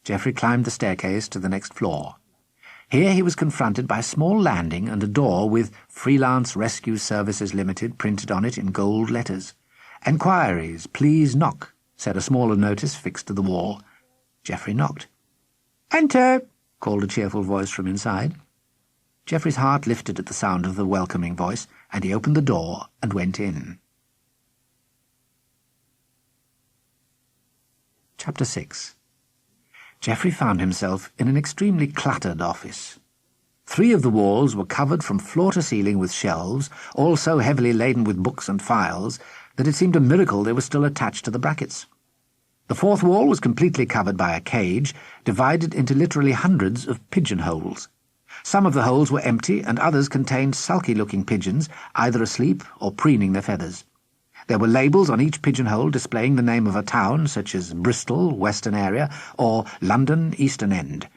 Geoffrey climbed the staircase to the next floor. Here he was confronted by a small landing and a door with "Freelance Rescue Services Limited" printed on it in gold letters. "Enquiries, please knock," said a smaller notice fixed to the wall. Geoffrey knocked. "Enter!" called a cheerful voice from inside. Geoffrey's heart lifted at the sound of the welcoming voice, and he opened the door and went in. Chapter 6. Geoffrey found himself in an extremely cluttered office. 3 of the walls were covered from floor to ceiling with shelves, all so heavily laden with books and files that it seemed a miracle they were still attached to the brackets. The 4th wall was completely covered by a cage, divided into literally hundreds of pigeonholes. Some of the holes were empty, and others contained sulky-looking pigeons, either asleep or preening their feathers. There were labels on each pigeonhole displaying the name of a town, such as Bristol, Western Area, or London, Eastern End.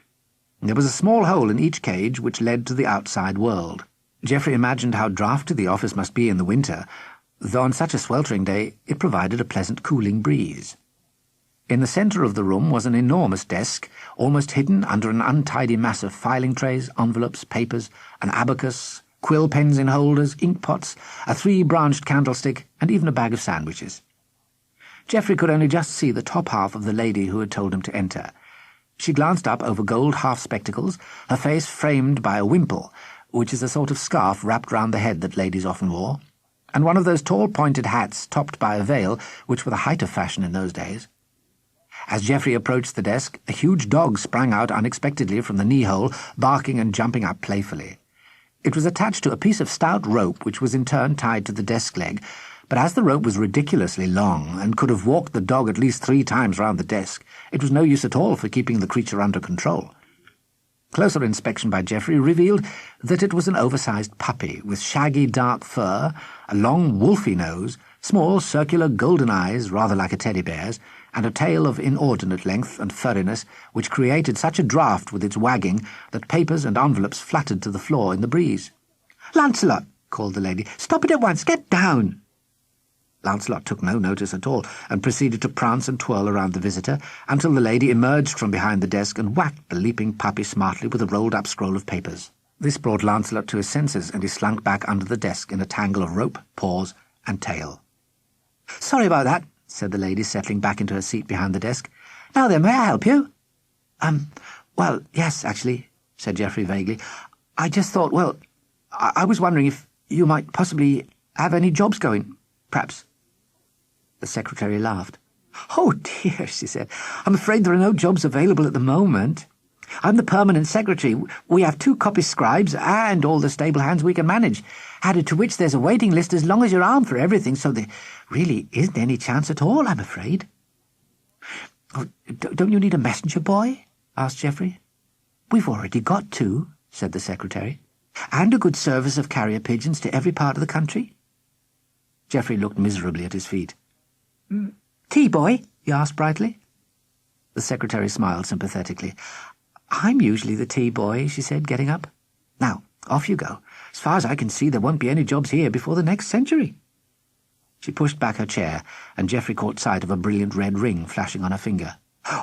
There was a small hole in each cage which led to the outside world. Geoffrey imagined how draughty the office must be in the winter, though on such a sweltering day it provided a pleasant cooling breeze. In the centre of the room was an enormous desk, almost hidden under an untidy mass of filing trays, envelopes, papers, an abacus, quill pens in holders, ink pots, a 3-branched candlestick, and even a bag of sandwiches. Geoffrey could only just see the top half of the lady who had told him to enter. She glanced up over gold half-spectacles, her face framed by a wimple, which is a sort of scarf wrapped round the head that ladies often wore, and one of those tall pointed hats topped by a veil, which were the height of fashion in those days. As Geoffrey approached the desk, a huge dog sprang out unexpectedly from the knee-hole, barking and jumping up playfully. It was attached to a piece of stout rope which was in turn tied to the desk leg, but as the rope was ridiculously long and could have walked the dog at least 3 times round the desk, it was no use at all for keeping the creature under control. Closer inspection by Geoffrey revealed that it was an oversized puppy with shaggy dark fur, a long wolfy nose, small circular golden eyes rather like a teddy bear's, and a tail of inordinate length and furriness which created such a draught with its wagging that papers and envelopes fluttered to the floor in the breeze. "Lancelot!" called the lady. "Stop it at once! Get down!" Lancelot took no notice at all, and proceeded to prance and twirl around the visitor, until the lady emerged from behind the desk and whacked the leaping puppy smartly with a rolled-up scroll of papers. This brought Lancelot to his senses, and he slunk back under the desk in a tangle of rope, paws, and tail. "Sorry about that," said the lady, settling back into her seat behind the desk. "Now then, may I help you?" Well, yes, actually," said Geoffrey vaguely. "I just thought, well, I was wondering if you might possibly have any jobs going, perhaps." The secretary laughed. "Oh, dear," she said. "I'm afraid there are no jobs available at the moment. I'm the permanent secretary. We have 2 copy scribes and all the stable hands we can manage, added to which there's a waiting list as long as your arm for everything, so there really isn't any chance at all, I'm afraid." "Oh, don't you need a messenger boy?" asked Geoffrey. "We've already got 2, said the secretary, "and a good service of carrier pigeons to every part of the country." Geoffrey looked miserably at his feet. "Tea boy?" he asked brightly. The secretary smiled sympathetically. "I'm usually the tea boy," she said, getting up. "Now, off you go. As far as I can see, there won't be any jobs here before the next century." She pushed back her chair, and Geoffrey caught sight of a brilliant red ring flashing on her finger.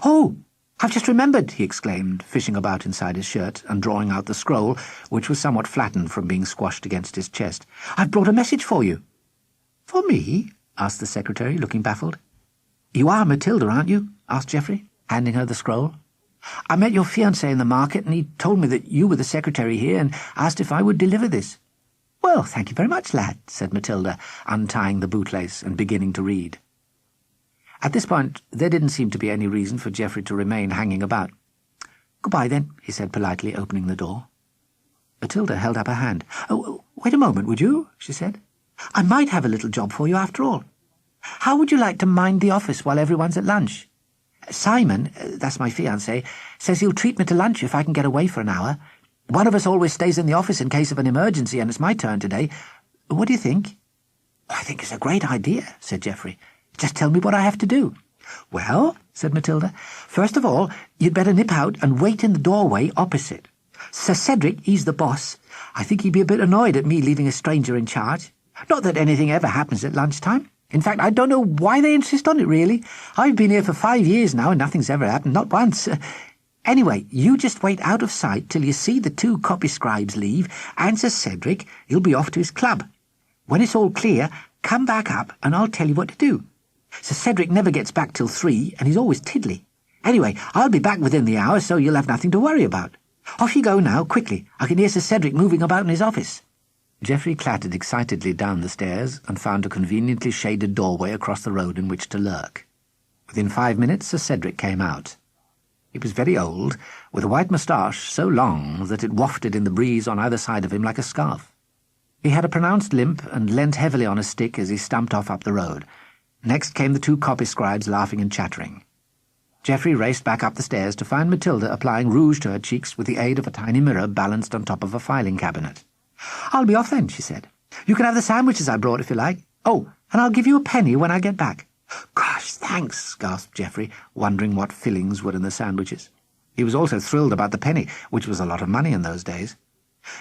"Oh, I've just remembered," he exclaimed, fishing about inside his shirt and drawing out the scroll, which was somewhat flattened from being squashed against his chest. "I've brought a message for you." "For me?" asked the secretary, looking baffled. "You are Matilda, aren't you?" asked Geoffrey, handing her the scroll. "I met your fiancé in the market, and he told me that you were the secretary here and asked if I would deliver this." "Well, thank you very much, lad," said Matilda, untying the bootlace and beginning to read. At this point there didn't seem to be any reason for Geoffrey to remain hanging about. "Goodbye, then," he said politely, opening the door. Matilda held up her hand. "Oh, wait a moment, would you?" she said. "I might have a little job for you after all. How would you like to mind the office while everyone's at lunch? Simon, that's my fiancé, says he'll treat me to lunch if I can get away for an hour. One of us always stays in the office in case of an emergency, and it's my turn today. What do you think?" "I think it's a great idea," said Geoffrey. "Just tell me what I have to do." "Well," said Matilda, "first of all, you'd better nip out and wait in the doorway opposite. Sir Cedric, he's the boss. I think he'd be a bit annoyed at me leaving a stranger in charge. Not that anything ever happens at lunchtime. In fact, I don't know why they insist on it, really. I've been here for 5 years now, and nothing's ever happened, not once. Anyway, you just wait out of sight till you see the 2 copy scribes leave, and Sir Cedric, he'll be off to his club. When it's all clear, come back up, and I'll tell you what to do. Sir Cedric never gets back till 3, and he's always tiddly. Anyway, I'll be back within the hour, so you'll have nothing to worry about. Off you go now, quickly. I can hear Sir Cedric moving about in his office." Geoffrey clattered excitedly down the stairs and found a conveniently shaded doorway across the road in which to lurk. Within 5 minutes, Sir Cedric came out. He was very old, with a white moustache so long that it wafted in the breeze on either side of him like a scarf. He had a pronounced limp and leant heavily on a stick as he stumped off up the road. Next came the 2 copy scribes laughing and chattering. Geoffrey raced back up the stairs to find Matilda applying rouge to her cheeks with the aid of a tiny mirror balanced on top of a filing cabinet. "I'll be off then," she said. "You can have the sandwiches I brought if you like. Oh, and I'll give you a penny when I get back." "Gosh, thanks," gasped Geoffrey, wondering what fillings were in the sandwiches. He was also thrilled about the penny, which was a lot of money in those days.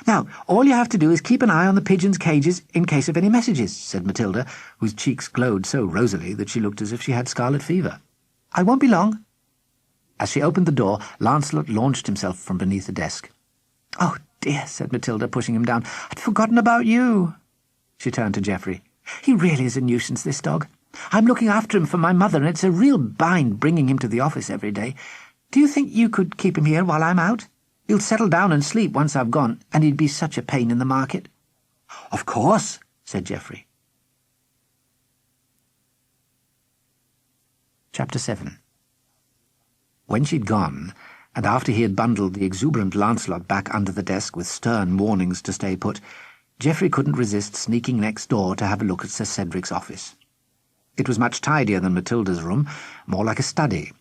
"Now, all you have to do is keep an eye on the pigeons' cages in case of any messages," said Matilda, whose cheeks glowed so rosily that she looked as if she had scarlet fever. "I won't be long." As she opened the door, Lancelot launched himself from beneath the desk. "Oh, dear," said Matilda, pushing him down. "I'd forgotten about you." She turned to Geoffrey. "He really is a nuisance, this dog. I'm looking after him for my mother, and it's a real bind bringing him to the office every day. Do you think you could keep him here while I'm out? He'll settle down and sleep once I've gone, and he'd be such a pain in the market." "Of course," said Geoffrey. Chapter 7. When she'd gone, and after he had bundled the exuberant Lancelot back under the desk with stern warnings to stay put, Geoffrey couldn't resist sneaking next door to have a look at Sir Cedric's office. It was much tidier than Matilda's room, more like a study.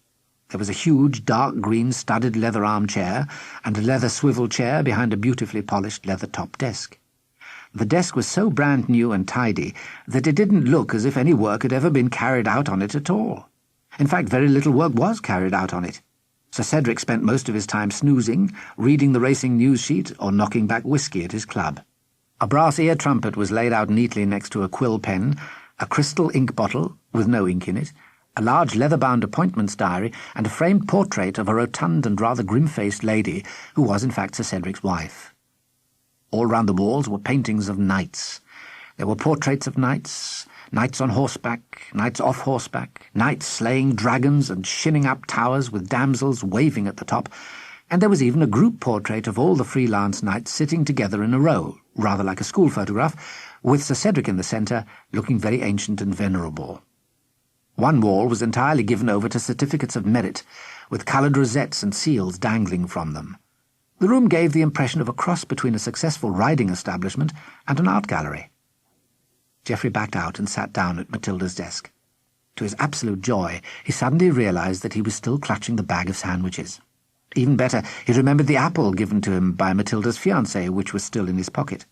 There was a huge dark green studded leather armchair and a leather swivel chair behind a beautifully polished leather-top desk. The desk was so brand new and tidy that it didn't look as if any work had ever been carried out on it at all. In fact, very little work was carried out on it. Sir Cedric spent most of his time snoozing, reading the racing news sheet, or knocking back whisky at his club. A brass ear trumpet was laid out neatly next to a quill pen, a crystal ink bottle, with no ink in it, a large leather-bound appointments diary, and a framed portrait of a rotund and rather grim-faced lady who was in fact Sir Cedric's wife. All round the walls were paintings of knights. There were portraits of knights, knights on horseback, knights off horseback, knights slaying dragons and shinning up towers with damsels waving at the top, and there was even a group portrait of all the freelance knights sitting together in a row, rather like a school photograph, with Sir Cedric in the centre, looking very ancient and venerable. One wall was entirely given over to certificates of merit, with coloured rosettes and seals dangling from them. The room gave the impression of a cross between a successful riding establishment and an art gallery. Geoffrey backed out and sat down at Matilda's desk. To his absolute joy, he suddenly realised that he was still clutching the bag of sandwiches. Even better, he remembered the apple given to him by Matilda's fiancé, which was still in his pocket.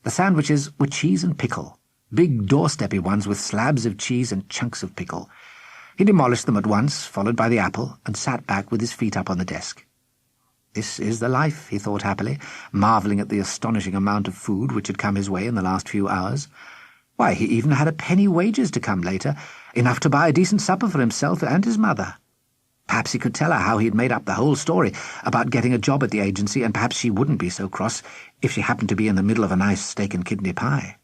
The sandwiches were cheese and pickle, big doorsteppy ones with slabs of cheese and chunks of pickle. He demolished them at once, followed by the apple, and sat back with his feet up on the desk. This is the life, he thought happily, marvelling at the astonishing amount of food which had come his way in the last few hours. Why, he even had a penny wages to come later, enough to buy a decent supper for himself and his mother. Perhaps he could tell her how he had made up the whole story about getting a job at the agency, and perhaps she wouldn't be so cross if she happened to be in the middle of a nice steak and kidney pie.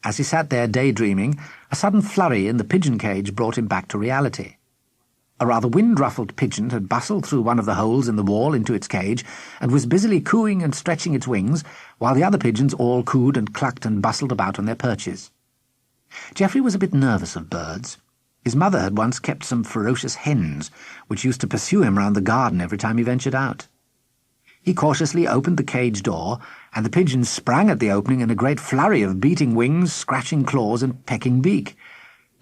As he sat there daydreaming, a sudden flurry in the pigeon cage brought him back to reality. A rather wind-ruffled pigeon had bustled through one of the holes in the wall into its cage, and was busily cooing and stretching its wings, while the other pigeons all cooed and clucked and bustled about on their perches. Geoffrey was a bit nervous of birds. His mother had once kept some ferocious hens, which used to pursue him round the garden every time he ventured out. He cautiously opened the cage door, and the pigeons sprang at the opening in a great flurry of beating wings, scratching claws, and pecking beak.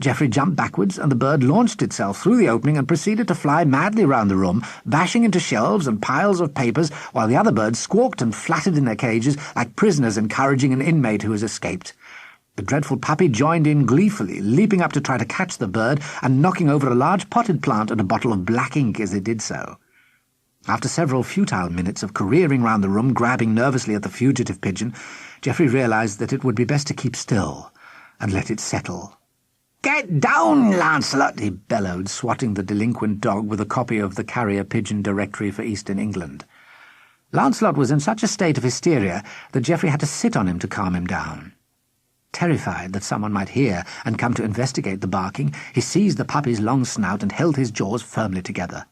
Geoffrey jumped backwards, and the bird launched itself through the opening and proceeded to fly madly round the room, bashing into shelves and piles of papers, while the other birds squawked and flattered in their cages like prisoners encouraging an inmate who has escaped. The dreadful puppy joined in gleefully, leaping up to try to catch the bird and knocking over a large potted plant and a bottle of black ink as it did so. After several futile minutes of careering round the room, grabbing nervously at the fugitive pigeon, Geoffrey realised that it would be best to keep still and let it settle. "Get down, Lancelot!" he bellowed, swatting the delinquent dog with a copy of the Carrier Pigeon Directory for Eastern England. Lancelot was in such a state of hysteria that Geoffrey had to sit on him to calm him down. Terrified that someone might hear and come to investigate the barking, he seized the puppy's long snout and held his jaws firmly together.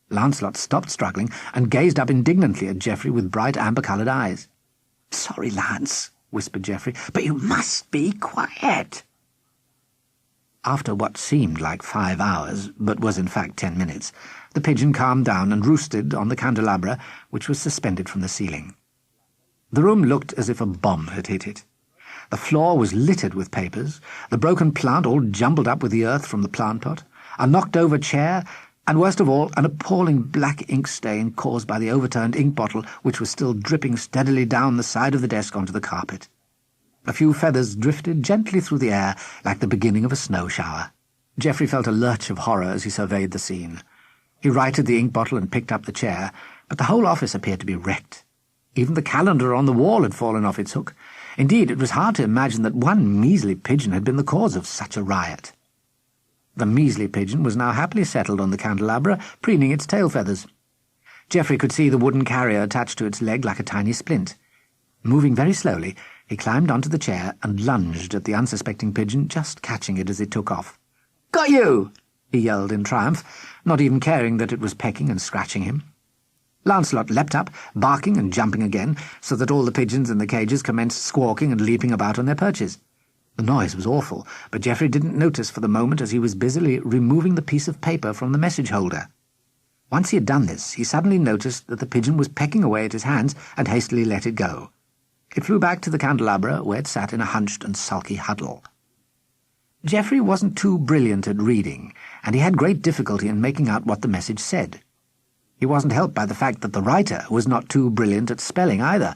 Lancelot stopped struggling and gazed up indignantly at Geoffrey with bright amber-coloured eyes. "Sorry, Lance," whispered Geoffrey, "but you must be quiet." After what seemed like 5 hours, but was in fact 10 minutes, the pigeon calmed down and roosted on the candelabra which was suspended from the ceiling. The room looked as if a bomb had hit it. The floor was littered with papers, the broken plant all jumbled up with the earth from the plant pot, a knocked-over chair, and worst of all, an appalling black ink stain caused by the overturned ink bottle which was still dripping steadily down the side of the desk onto the carpet. A few feathers drifted gently through the air like the beginning of a snow shower. Geoffrey felt a lurch of horror as he surveyed the scene. He righted the ink bottle and picked up the chair, but the whole office appeared to be wrecked. Even the calendar on the wall had fallen off its hook. Indeed, it was hard to imagine that one measly pigeon had been the cause of such a riot. The measly pigeon was now happily settled on the candelabra, preening its tail feathers. Geoffrey could see the wooden carrier attached to its leg like a tiny splint. Moving very slowly, he climbed onto the chair and lunged at the unsuspecting pigeon, just catching it as it took off. "Got you!" he yelled in triumph, not even caring that it was pecking and scratching him. Lancelot leapt up, barking and jumping again, so that all the pigeons in the cages commenced squawking and leaping about on their perches. The noise was awful, but Geoffrey didn't notice for the moment as he was busily removing the piece of paper from the message-holder. Once he had done this, he suddenly noticed that the pigeon was pecking away at his hands and hastily let it go. It flew back to the candelabra, where it sat in a hunched and sulky huddle. Geoffrey wasn't too brilliant at reading, and he had great difficulty in making out what the message said. He wasn't helped by the fact that the writer was not too brilliant at spelling either.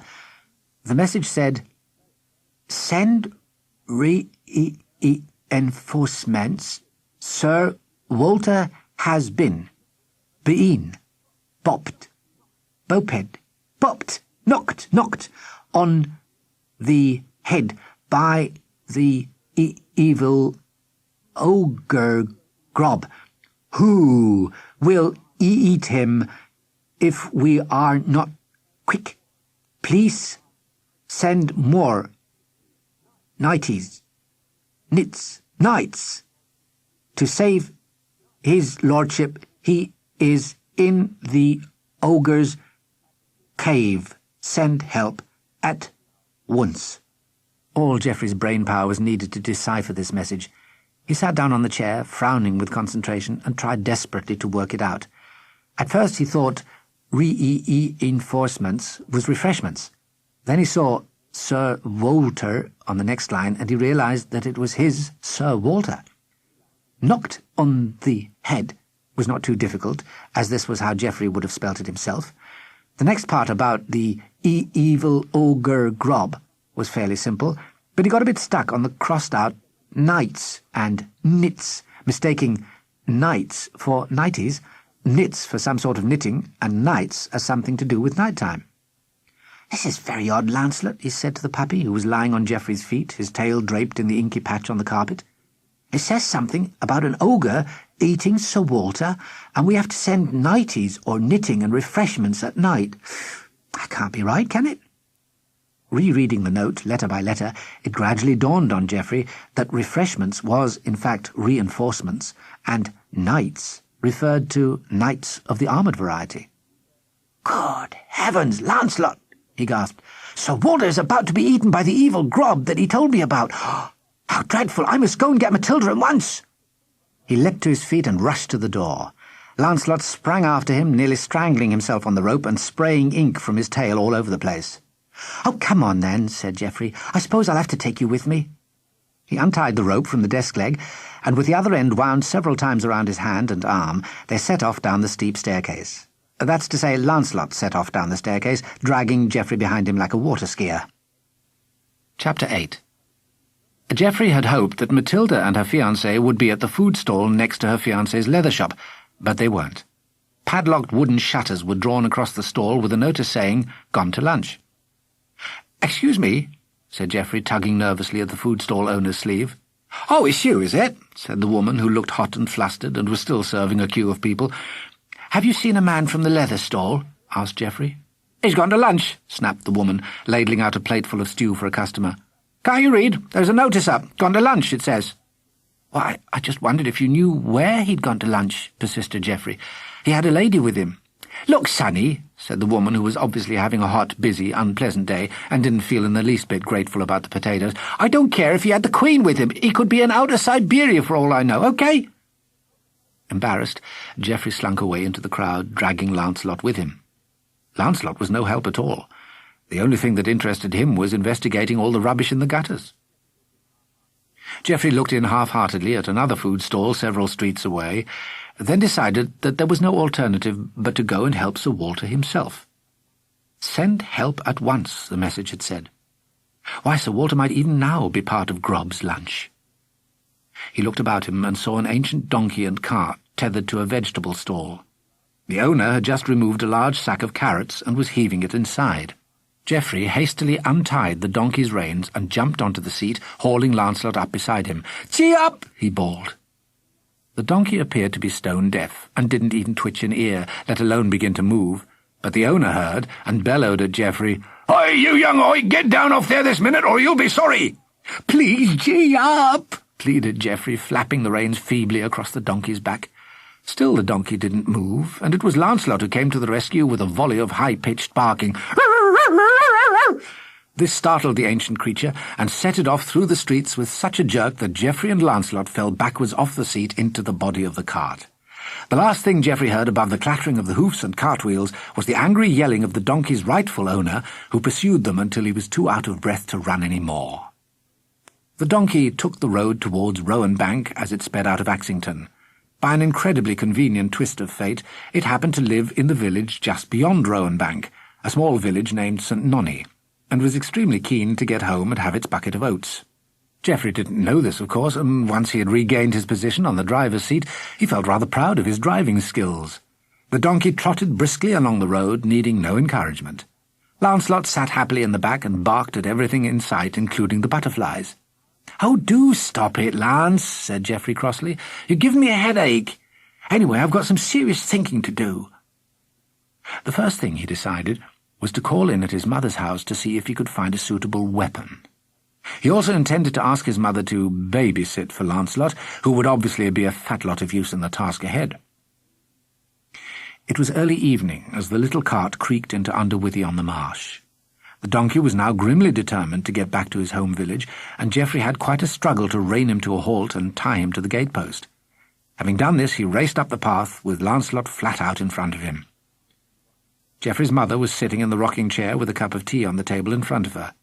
The message said, "Send reinforcements. Sir Walter has been bopped, knocked on the head by the evil ogre Grob, who will eat him if we are not quick. Please send more knights to save his lordship. He is in the ogre's cave. Send help at once." All Geoffrey's brain power was needed to decipher this message. He sat down on the chair, frowning with concentration, and tried desperately to work it out. At first he thought reinforcements was refreshments. Then he saw Sir Walter on the next line, and he realized that it was his Sir Walter. Knocked on the head was not too difficult, as this was how Geoffrey would have spelt it himself. The next part about the evil ogre Grob was fairly simple, but he got a bit stuck on the crossed-out knights and knits, mistaking knights for nighties, knits for some sort of knitting, and nights as something to do with night-time. "This is very odd, Lancelot," he said to the puppy, who was lying on Geoffrey's feet, his tail draped in the inky patch on the carpet. "It says something about an ogre eating Sir Walter, and we have to send nighties or knitting and refreshments at night. That can't be right, can it?" Rereading the note, letter by letter, it gradually dawned on Geoffrey that refreshments was, in fact, reinforcements, and knights referred to knights of the armoured variety. "Good heavens, Lancelot!" he gasped. "Sir Walter is about to be eaten by the evil Grob that he told me about. How dreadful! I must go and get Matilda at once." He leapt to his feet and rushed to the door. Lancelot sprang after him, nearly strangling himself on the rope and spraying ink from his tail all over the place. "Oh, come on, then," said Geoffrey. "I suppose I'll have to take you with me." He untied the rope from the desk leg, and with the other end wound several times around his hand and arm, they set off down the steep staircase. That's to say, Lancelot set off down the staircase, dragging Geoffrey behind him like a water skier. Chapter 8. Geoffrey had hoped that Matilda and her fiancé would be at the food stall next to her fiancé's leather shop, but they weren't. Padlocked wooden shutters were drawn across the stall with a notice saying, "Gone to lunch." "Excuse me," said Geoffrey, tugging nervously at the food stall owner's sleeve. "Oh, it's you, is it?" said the woman, who looked hot and flustered and was still serving a queue of people. "Have you seen a man from the leather stall?" asked Geoffrey. "He's gone to lunch," snapped the woman, ladling out a plateful of stew for a customer. Can't you read? There's a notice up. Gone to lunch, it says. Well, I just wondered if you knew where he'd gone to lunch, persisted Geoffrey. He had a lady with him. Look, Sonny, said the woman, who was obviously having a hot, busy, unpleasant day and didn't feel in the least bit grateful about the potatoes. I don't care if he had the Queen with him. He could be an out of Siberia for all I know, OK? Embarrassed, Geoffrey slunk away into the crowd, dragging Lancelot with him. Lancelot was no help at all. The only thing that interested him was investigating all the rubbish in the gutters. Geoffrey looked in half-heartedly at another food stall several streets away, then decided that there was no alternative but to go and help Sir Walter himself. Send help at once, the message had said. Why, Sir Walter might even now be part of Grob's lunch. He looked about him and saw an ancient donkey and cart tethered to a vegetable stall. The owner had just removed a large sack of carrots and was heaving it inside. Geoffrey hastily untied the donkey's reins and jumped onto the seat, hauling Lancelot up beside him. "Gee up!" he bawled. The donkey appeared to be stone deaf, and didn't even twitch an ear, let alone begin to move, but the owner heard, and bellowed at Geoffrey, "Oi, you young oi, get down off there this minute, or you'll be sorry!" "Please, gee up!" pleaded Geoffrey, flapping the reins feebly across the donkey's back. Still the donkey didn't move, and it was Lancelot who came to the rescue with a volley of high-pitched barking. This startled the ancient creature, and set it off through the streets with such a jerk that Geoffrey and Lancelot fell backwards off the seat into the body of the cart. The last thing Geoffrey heard above the clattering of the hoofs and cartwheels was the angry yelling of the donkey's rightful owner, who pursued them until he was too out of breath to run any more. The donkey took the road towards Rowan Bank as it sped out of Axington. By an incredibly convenient twist of fate, it happened to live in the village just beyond Rowan Bank, a small village named St. Nonny, and was extremely keen to get home and have its bucket of oats. Geoffrey didn't know this, of course, and once he had regained his position on the driver's seat, he felt rather proud of his driving skills. The donkey trotted briskly along the road, needing no encouragement. Lancelot sat happily in the back and barked at everything in sight, including the butterflies. "Oh, do stop it, Lance," said Geoffrey crossly. "You're giving me a headache. Anyway, I've got some serious thinking to do." The first thing he decided was to call in at his mother's house to see if he could find a suitable weapon. He also intended to ask his mother to babysit for Lancelot, who would obviously be a fat lot of use in the task ahead. It was early evening as the little cart creaked into Underwithy-on-the-Marsh. The donkey was now grimly determined to get back to his home village, and Geoffrey had quite a struggle to rein him to a halt and tie him to the gatepost. Having done this, he raced up the path, with Lancelot flat out in front of him. Geoffrey's mother was sitting in the rocking chair with a cup of tea on the table in front of her.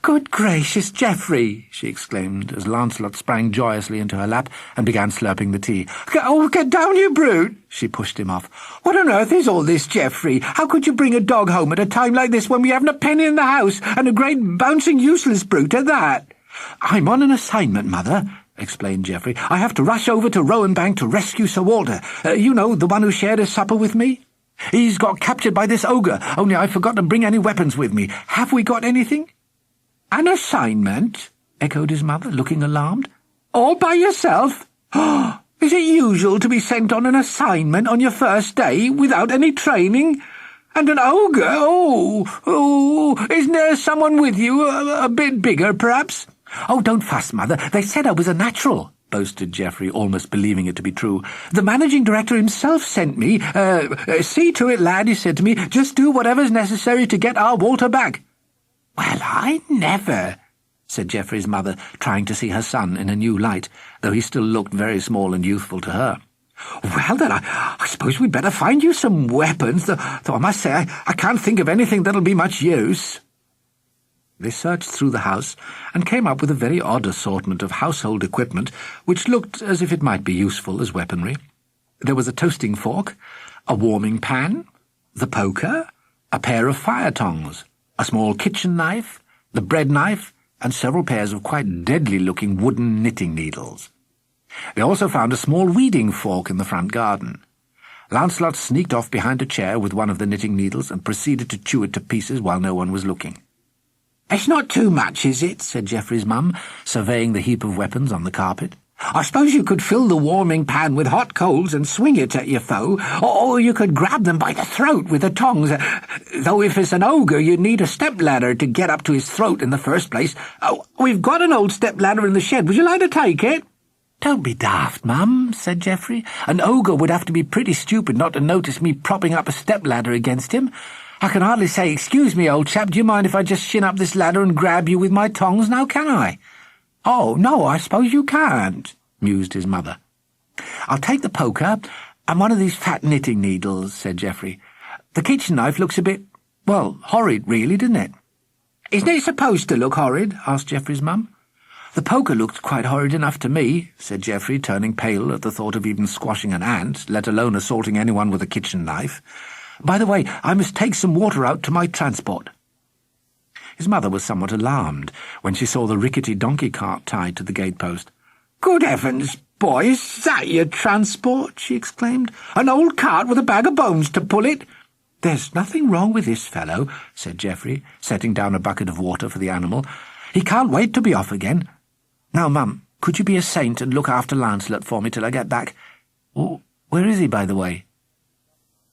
"Good gracious, Geoffrey!" she exclaimed, as Lancelot sprang joyously into her lap and began slurping the tea. "Oh, get down, you brute!" She pushed him off. "What on earth is all this, Geoffrey? How could you bring a dog home at a time like this when we haven't a penny in the house, and a great bouncing useless brute at that?" "I'm on an assignment, Mother," explained Geoffrey. "I have to rush over to Rowan Bank to rescue Sir Walter. You know, the one who shared his supper with me. He's got captured by this ogre, only I forgot to bring any weapons with me. Have we got anything?" "An assignment?" echoed his mother, looking alarmed. "All by yourself? Is it usual to be sent on an assignment on your first day without any training? And an ogre? Oh, isn't there someone with you, a bit bigger, perhaps?" "Oh, don't fuss, Mother. They said I was a natural," boasted Geoffrey, almost believing it to be true. "The managing director himself sent me. See to it, lad," he said to me. "Just do whatever's necessary to get our Walter back." "Well, I never," said Geoffrey's mother, trying to see her son in a new light, though he still looked very small and youthful to her. "Well, then, I suppose we'd better find you some weapons, though I must say I can't think of anything that'll be much use." They searched through the house and came up with a very odd assortment of household equipment which looked as if it might be useful as weaponry. There was a toasting fork, a warming pan, the poker, a pair of fire tongs, a small kitchen knife, the bread knife, and several pairs of quite deadly-looking wooden knitting needles. They also found a small weeding fork in the front garden. Lancelot sneaked off behind a chair with one of the knitting needles and proceeded to chew it to pieces while no one was looking. "It's not too much, is it?" said Geoffrey's mum, surveying the heap of weapons on the carpet. I suppose you could fill the warming pan with hot coals and swing it at your foe, or you could grab them by the throat with the tongs, though if it's an ogre you'd need a step-ladder to get up to his throat in the first place. Oh, we've got an old step-ladder in the shed. Would you like to take it? Don't be daft, Mum, said Geoffrey. An ogre would have to be pretty stupid not to notice me propping up a step-ladder against him. I can hardly say, excuse me, old chap, do you mind if I just shin up this ladder and grab you with my tongs now, can I? Oh, no, I suppose you can't, mused his mother. I'll take the poker and one of these fat knitting needles, said Geoffrey. The kitchen knife looks a bit, well, horrid, really, doesn't it? Isn't it supposed to look horrid? Asked Geoffrey's mum. The poker looked quite horrid enough to me, said Geoffrey, turning pale at the thought of even squashing an ant, let alone assaulting anyone with a kitchen knife. By the way, I must take some water out to my transport. His mother was somewhat alarmed when she saw the rickety donkey cart tied to the gate-post. "Good heavens, boy, is that your transport?" she exclaimed. "An old cart with a bag of bones to pull it?" "There's nothing wrong with this fellow," said Geoffrey, setting down a bucket of water for the animal. "He can't wait to be off again. Now, Mum, could you be a saint and look after Lancelot for me till I get back? Oh, where is he, by the way?"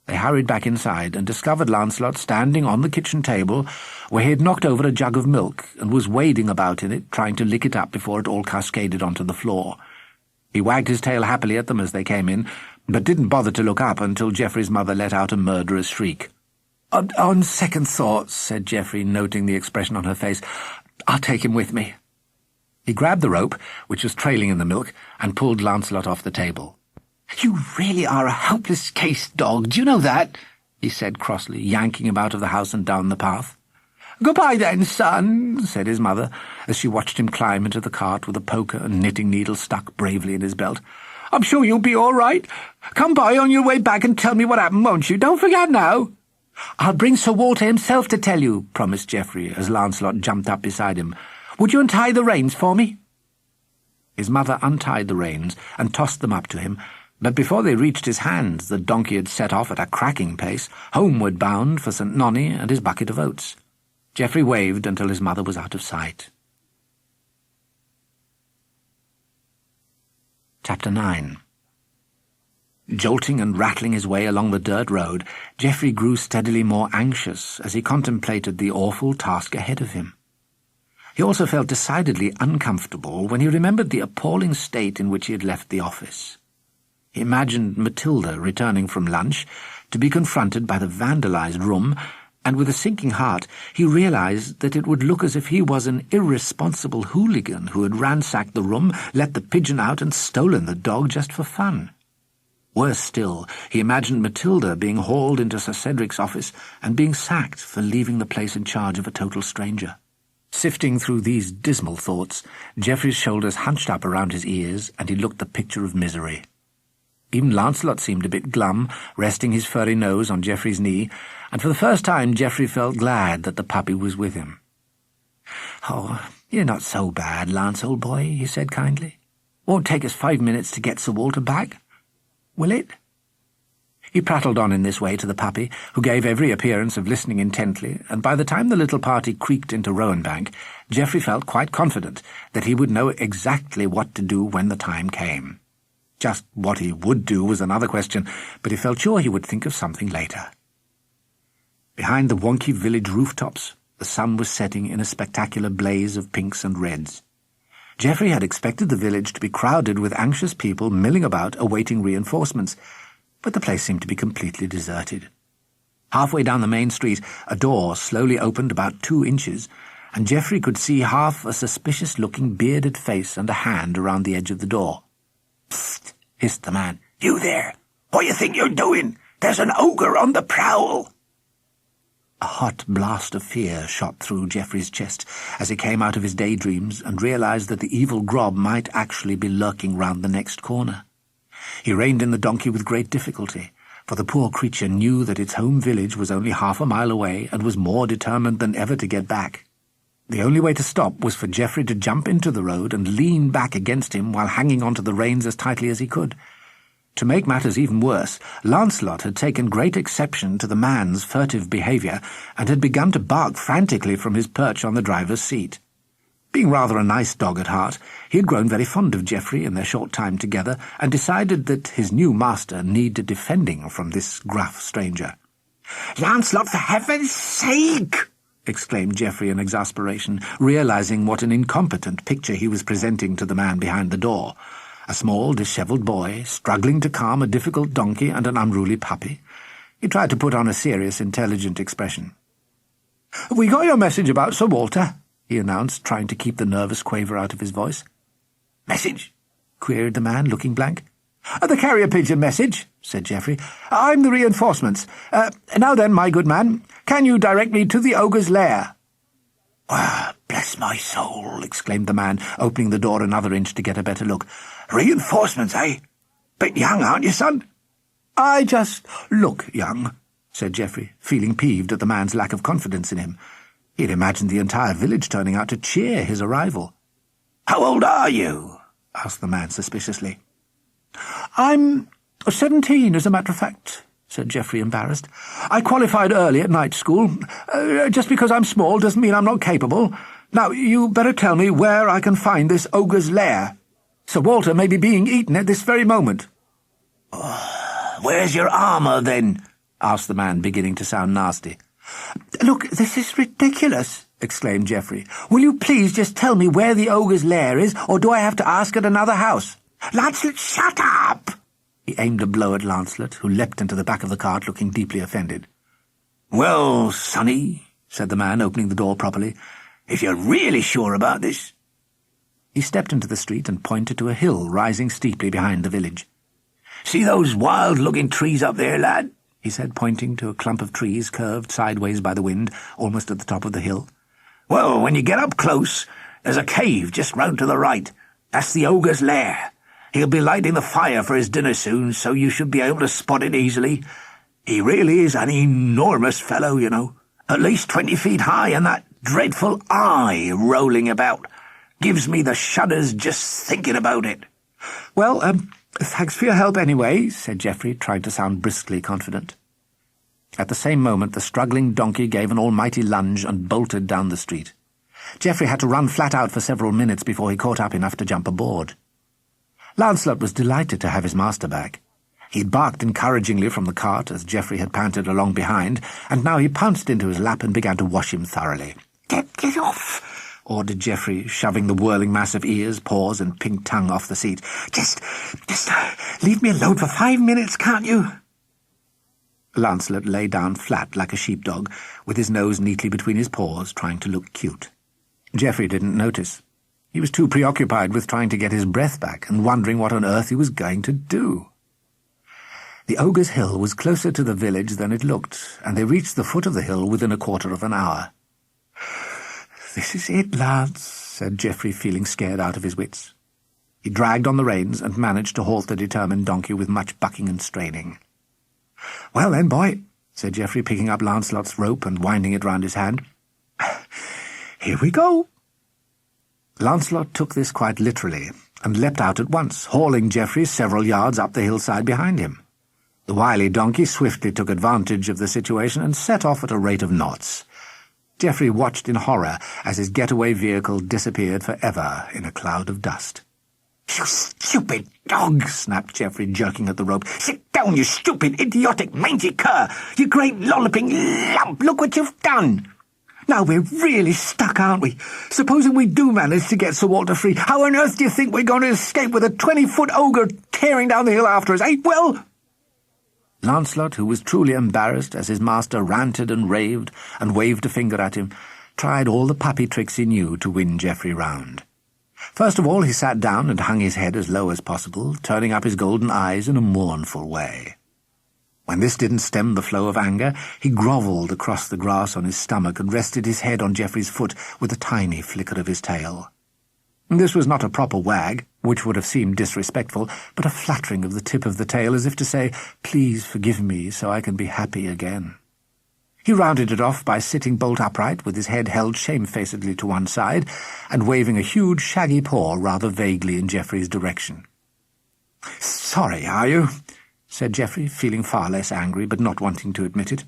They hurried back inside and discovered Lancelot standing on the kitchen table where he had knocked over a jug of milk and was wading about in it, trying to lick it up before it all cascaded onto the floor. He wagged his tail happily at them as they came in, but didn't bother to look up until Geoffrey's mother let out a murderous shriek. On second thoughts," said Geoffrey, noting the expression on her face, "I'll take him with me." He grabbed the rope, which was trailing in the milk, and pulled Lancelot off the table. "You really are a helpless case, dog, do you know that?" he said crossly, yanking him out of the house and down the path. "Goodbye then, son," said his mother, as she watched him climb into the cart with a poker and knitting needle stuck bravely in his belt. "I'm sure you'll be all right. Come by on your way back and tell me what happened, won't you? Don't forget now." "I'll bring Sir Walter himself to tell you," promised Geoffrey, as Lancelot jumped up beside him. "Would you untie the reins for me?" His mother untied the reins and tossed them up to him, but before they reached his hands the donkey had set off at a cracking pace, homeward bound for St. Nonny and his bucket of oats. Geoffrey waved until his mother was out of sight. Chapter 9. Jolting and rattling his way along the dirt road, Geoffrey grew steadily more anxious as he contemplated the awful task ahead of him. He also felt decidedly uncomfortable when he remembered the appalling state in which he had left the office. He imagined Matilda returning from lunch to be confronted by the vandalized room, and with a sinking heart he realized that it would look as if he was an irresponsible hooligan who had ransacked the room, let the pigeon out, and stolen the dog just for fun. Worse still, he imagined Matilda being hauled into Sir Cedrics' office and being sacked for leaving the place in charge of a total stranger. Sifting through these dismal thoughts, Geoffrey's shoulders hunched up around his ears, and he looked the picture of misery. Even Lancelot seemed a bit glum, resting his furry nose on Geoffrey's knee, and for the first time Geoffrey felt glad that the puppy was with him. "Oh, you're not so bad, Lance, old boy," he said kindly. "Won't take us 5 minutes to get Sir Walter back, will it?" He prattled on in this way to the puppy, who gave every appearance of listening intently, and by the time the little party creaked into Rowanbank, Geoffrey felt quite confident that he would know exactly what to do when the time came. Just what he would do was another question, but he felt sure he would think of something later. Behind the wonky village rooftops, the sun was setting in a spectacular blaze of pinks and reds. Geoffrey had expected the village to be crowded with anxious people milling about awaiting reinforcements, but the place seemed to be completely deserted. Halfway down the main street, a door slowly opened about 2 inches, and Geoffrey could see half a suspicious-looking bearded face and a hand around the edge of the door. "Psst," hissed the man. "You there! What you think you're doing? There's an ogre on the prowl!" A hot blast of fear shot through Geoffrey's chest as he came out of his daydreams and realized that the evil Grob might actually be lurking round the next corner. He reined in the donkey with great difficulty, for the poor creature knew that its home village was only half a mile away and was more determined than ever to get back. The only way to stop was for Geoffrey to jump into the road and lean back against him while hanging onto the reins as tightly as he could. To make matters even worse, Lancelot had taken great exception to the man's furtive behaviour and had begun to bark frantically from his perch on the driver's seat. Being rather a nice dog at heart, he had grown very fond of Geoffrey in their short time together, and decided that his new master needed defending from this gruff stranger. "Lancelot, for heaven's sake!" exclaimed Geoffrey in exasperation, realizing what an incompetent picture he was presenting to the man behind the door. A small, dishevelled boy, struggling to calm a difficult donkey and an unruly puppy. He tried to put on a serious, intelligent expression. "We got your message about Sir Walter," he announced, trying to keep the nervous quaver out of his voice. "Message?" queried the man, looking blank. "The carrier-pigeon message," said Geoffrey. "I'm the reinforcements. Now then, my good man, can you direct me to the ogre's lair?" "Bless my soul," exclaimed the man, opening the door another inch to get a better look. "Reinforcements, eh? Bit young, aren't you, son?" "I just look young," said Geoffrey, feeling peeved at the man's lack of confidence in him. He had imagined the entire village turning out to cheer his arrival. "How old are you?" asked the man suspiciously. "I'm 17, as a matter of fact," said Geoffrey, embarrassed. "I qualified early at night school. Just because I'm small doesn't mean I'm not capable. Now, you better tell me where I can find this ogre's lair. Sir Walter may be being eaten at this very moment." "Where's your armour, then?" asked the man, beginning to sound nasty. "Look, this is ridiculous," exclaimed Geoffrey. "Will you please just tell me where the ogre's lair is, or do I have to ask at another house?" "Lancelot, shut up!" He aimed a blow at Lancelot, who leapt into the back of the cart looking deeply offended. "Well, sonny," said the man, opening the door properly, "if you're really sure about this—" He stepped into the street and pointed to a hill rising steeply behind the village. "See those wild-looking trees up there, lad?" he said, pointing to a clump of trees curved sideways by the wind, almost at the top of the hill. "Well, when you get up close, there's a cave just round to the right. That's the ogre's lair. He'll be lighting the fire for his dinner soon, so you should be able to spot it easily. He really is an enormous fellow, you know, at least 20 feet high, and that dreadful eye rolling about. Gives me the shudders just thinking about it." "Well, thanks for your help anyway," said Geoffrey, trying to sound briskly confident. At the same moment, the struggling donkey gave an almighty lunge and bolted down the street. Geoffrey had to run flat out for several minutes before he caught up enough to jump aboard. Lancelot was delighted to have his master back. He'd barked encouragingly from the cart as Geoffrey had panted along behind, and now he pounced into his lap and began to wash him thoroughly. Get off!" ordered Geoffrey, shoving the whirling mass of ears, paws, and pink tongue off the seat. Just leave me alone for 5 minutes, can't you?" Lancelot lay down flat like a sheepdog, with his nose neatly between his paws, trying to look cute. Geoffrey didn't notice. He was too preoccupied with trying to get his breath back and wondering what on earth he was going to do. The Ogre's Hill was closer to the village than it looked, and they reached the foot of the hill within a quarter of an hour. "This is it, Lance," said Geoffrey, feeling scared out of his wits. He dragged on the reins and managed to halt the determined donkey with much bucking and straining. "Well then, boy," said Geoffrey, picking up Lancelot's rope and winding it round his hand. "Here we go." Lancelot took this quite literally, and leapt out at once, hauling Geoffrey several yards up the hillside behind him. The wily donkey swiftly took advantage of the situation and set off at a rate of knots. Geoffrey watched in horror as his getaway vehicle disappeared forever in a cloud of dust. "You stupid dog!" snapped Geoffrey, jerking at the rope. "Sit down, you stupid, idiotic, mangy cur! You great lolloping lump! Look what you've done!" "Now we're really stuck, aren't we? Supposing we do manage to get Sir Walter free, how on earth do you think we're going to escape with a 20-foot ogre tearing down the hill after us, eh? Well—" Lancelot, who was truly embarrassed as his master ranted and raved and waved a finger at him, tried all the puppy tricks he knew to win Geoffrey round. First of all, he sat down and hung his head as low as possible, turning up his golden eyes in a mournful way. When this didn't stem the flow of anger, he grovelled across the grass on his stomach and rested his head on Geoffrey's foot with a tiny flicker of his tail. This was not a proper wag, which would have seemed disrespectful, but a fluttering of the tip of the tail as if to say, "Please forgive me so I can be happy again." He rounded it off by sitting bolt upright with his head held shamefacedly to one side and waving a huge shaggy paw rather vaguely in Geoffrey's direction. "Sorry, are you?" said Geoffrey, feeling far less angry but not wanting to admit it.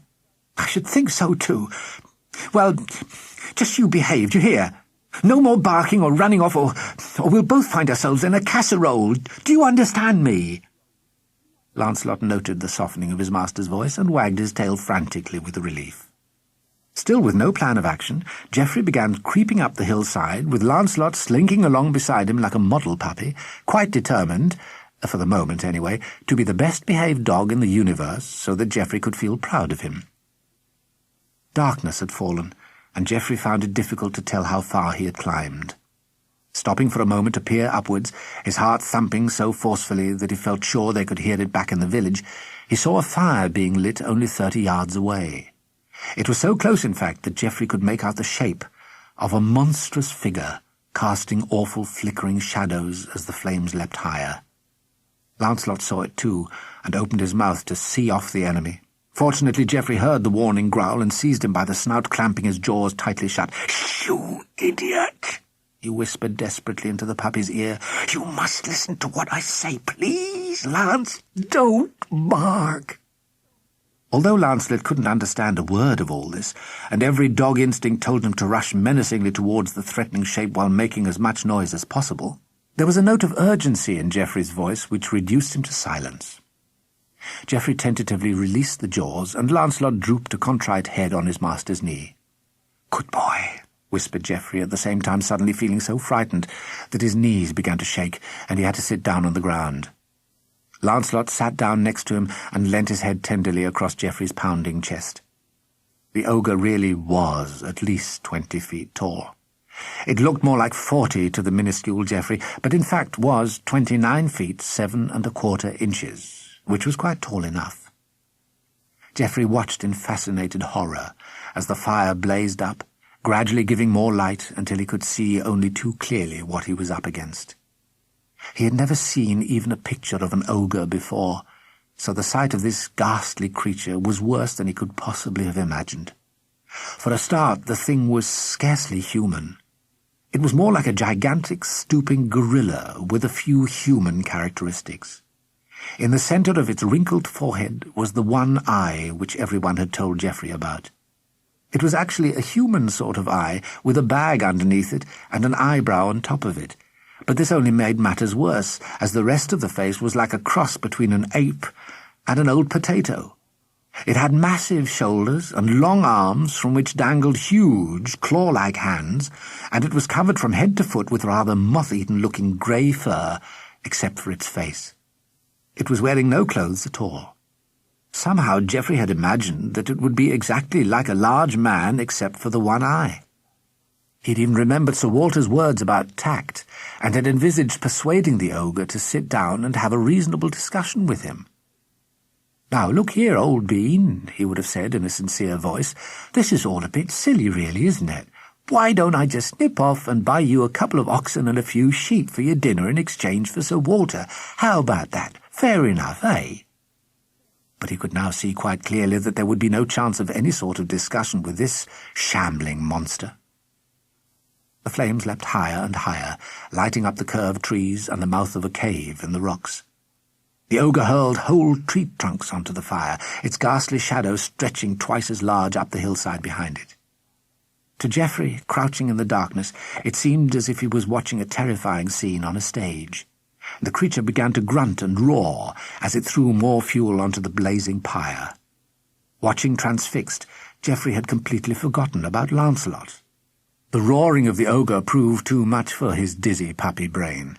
"I should think so too. Well, just you behave, do you hear? No more barking or running off, or we'll both find ourselves in a casserole. Do you understand me?" Lancelot noted the softening of his master's voice and wagged his tail frantically with relief. Still with no plan of action, Geoffrey began creeping up the hillside, with Lancelot slinking along beside him like a model puppy, quite determined, for the moment anyway, to be the best-behaved dog in the universe, so that Geoffrey could feel proud of him. Darkness had fallen, and Geoffrey found it difficult to tell how far he had climbed. Stopping for a moment to peer upwards, his heart thumping so forcefully that he felt sure they could hear it back in the village, he saw a fire being lit only 30 yards away. It was so close, in fact, that Geoffrey could make out the shape of a monstrous figure casting awful flickering shadows as the flames leapt higher. Lancelot saw it too, and opened his mouth to see off the enemy. Fortunately, Geoffrey heard the warning growl and seized him by the snout, clamping his jaws tightly shut. "You idiot!" he whispered desperately into the puppy's ear. "You must listen to what I say, please, Lance. Don't bark." Although Lancelot couldn't understand a word of all this, and every dog instinct told him to rush menacingly towards the threatening shape while making as much noise as possible, there was a note of urgency in Geoffrey's voice which reduced him to silence. Geoffrey tentatively released the jaws, and Lancelot drooped a contrite head on his master's knee. "Good boy," whispered Geoffrey, at the same time suddenly feeling so frightened that his knees began to shake, and he had to sit down on the ground. Lancelot sat down next to him and leant his head tenderly across Geoffrey's pounding chest. The ogre really was at least 20 feet tall. It looked more like 40 to the minuscule Geoffrey, but in fact was 29 feet 7¼ inches, which was quite tall enough. Geoffrey watched in fascinated horror as the fire blazed up, gradually giving more light until he could see only too clearly what he was up against. He had never seen even a picture of an ogre before, so the sight of this ghastly creature was worse than he could possibly have imagined. For a start, the thing was scarcely human. It was more like a gigantic, stooping gorilla with a few human characteristics. In the centre of its wrinkled forehead was the one eye which everyone had told Geoffrey about. It was actually a human sort of eye, with a bag underneath it and an eyebrow on top of it. But this only made matters worse, as the rest of the face was like a cross between an ape and an old potato. It had massive shoulders and long arms from which dangled huge, claw-like hands, and it was covered from head to foot with rather moth-eaten-looking grey fur, except for its face. It was wearing no clothes at all. Somehow Geoffrey had imagined that it would be exactly like a large man except for the one eye. He'd even remembered Sir Walter's words about tact, and had envisaged persuading the ogre to sit down and have a reasonable discussion with him. "Now, look here, old bean," he would have said in a sincere voice, "this is all a bit silly, really, isn't it? Why don't I just snip off and buy you a couple of oxen and a few sheep for your dinner in exchange for Sir Walter? How about that? Fair enough, eh?" But he could now see quite clearly that there would be no chance of any sort of discussion with this shambling monster. The flames leapt higher and higher, lighting up the curved trees and the mouth of a cave in the rocks. The ogre hurled whole tree trunks onto the fire, its ghastly shadow stretching twice as large up the hillside behind it. To Geoffrey, crouching in the darkness, it seemed as if he was watching a terrifying scene on a stage. The creature began to grunt and roar as it threw more fuel onto the blazing pyre. Watching transfixed, Geoffrey had completely forgotten about Lancelot. The roaring of the ogre proved too much for his dizzy puppy brain.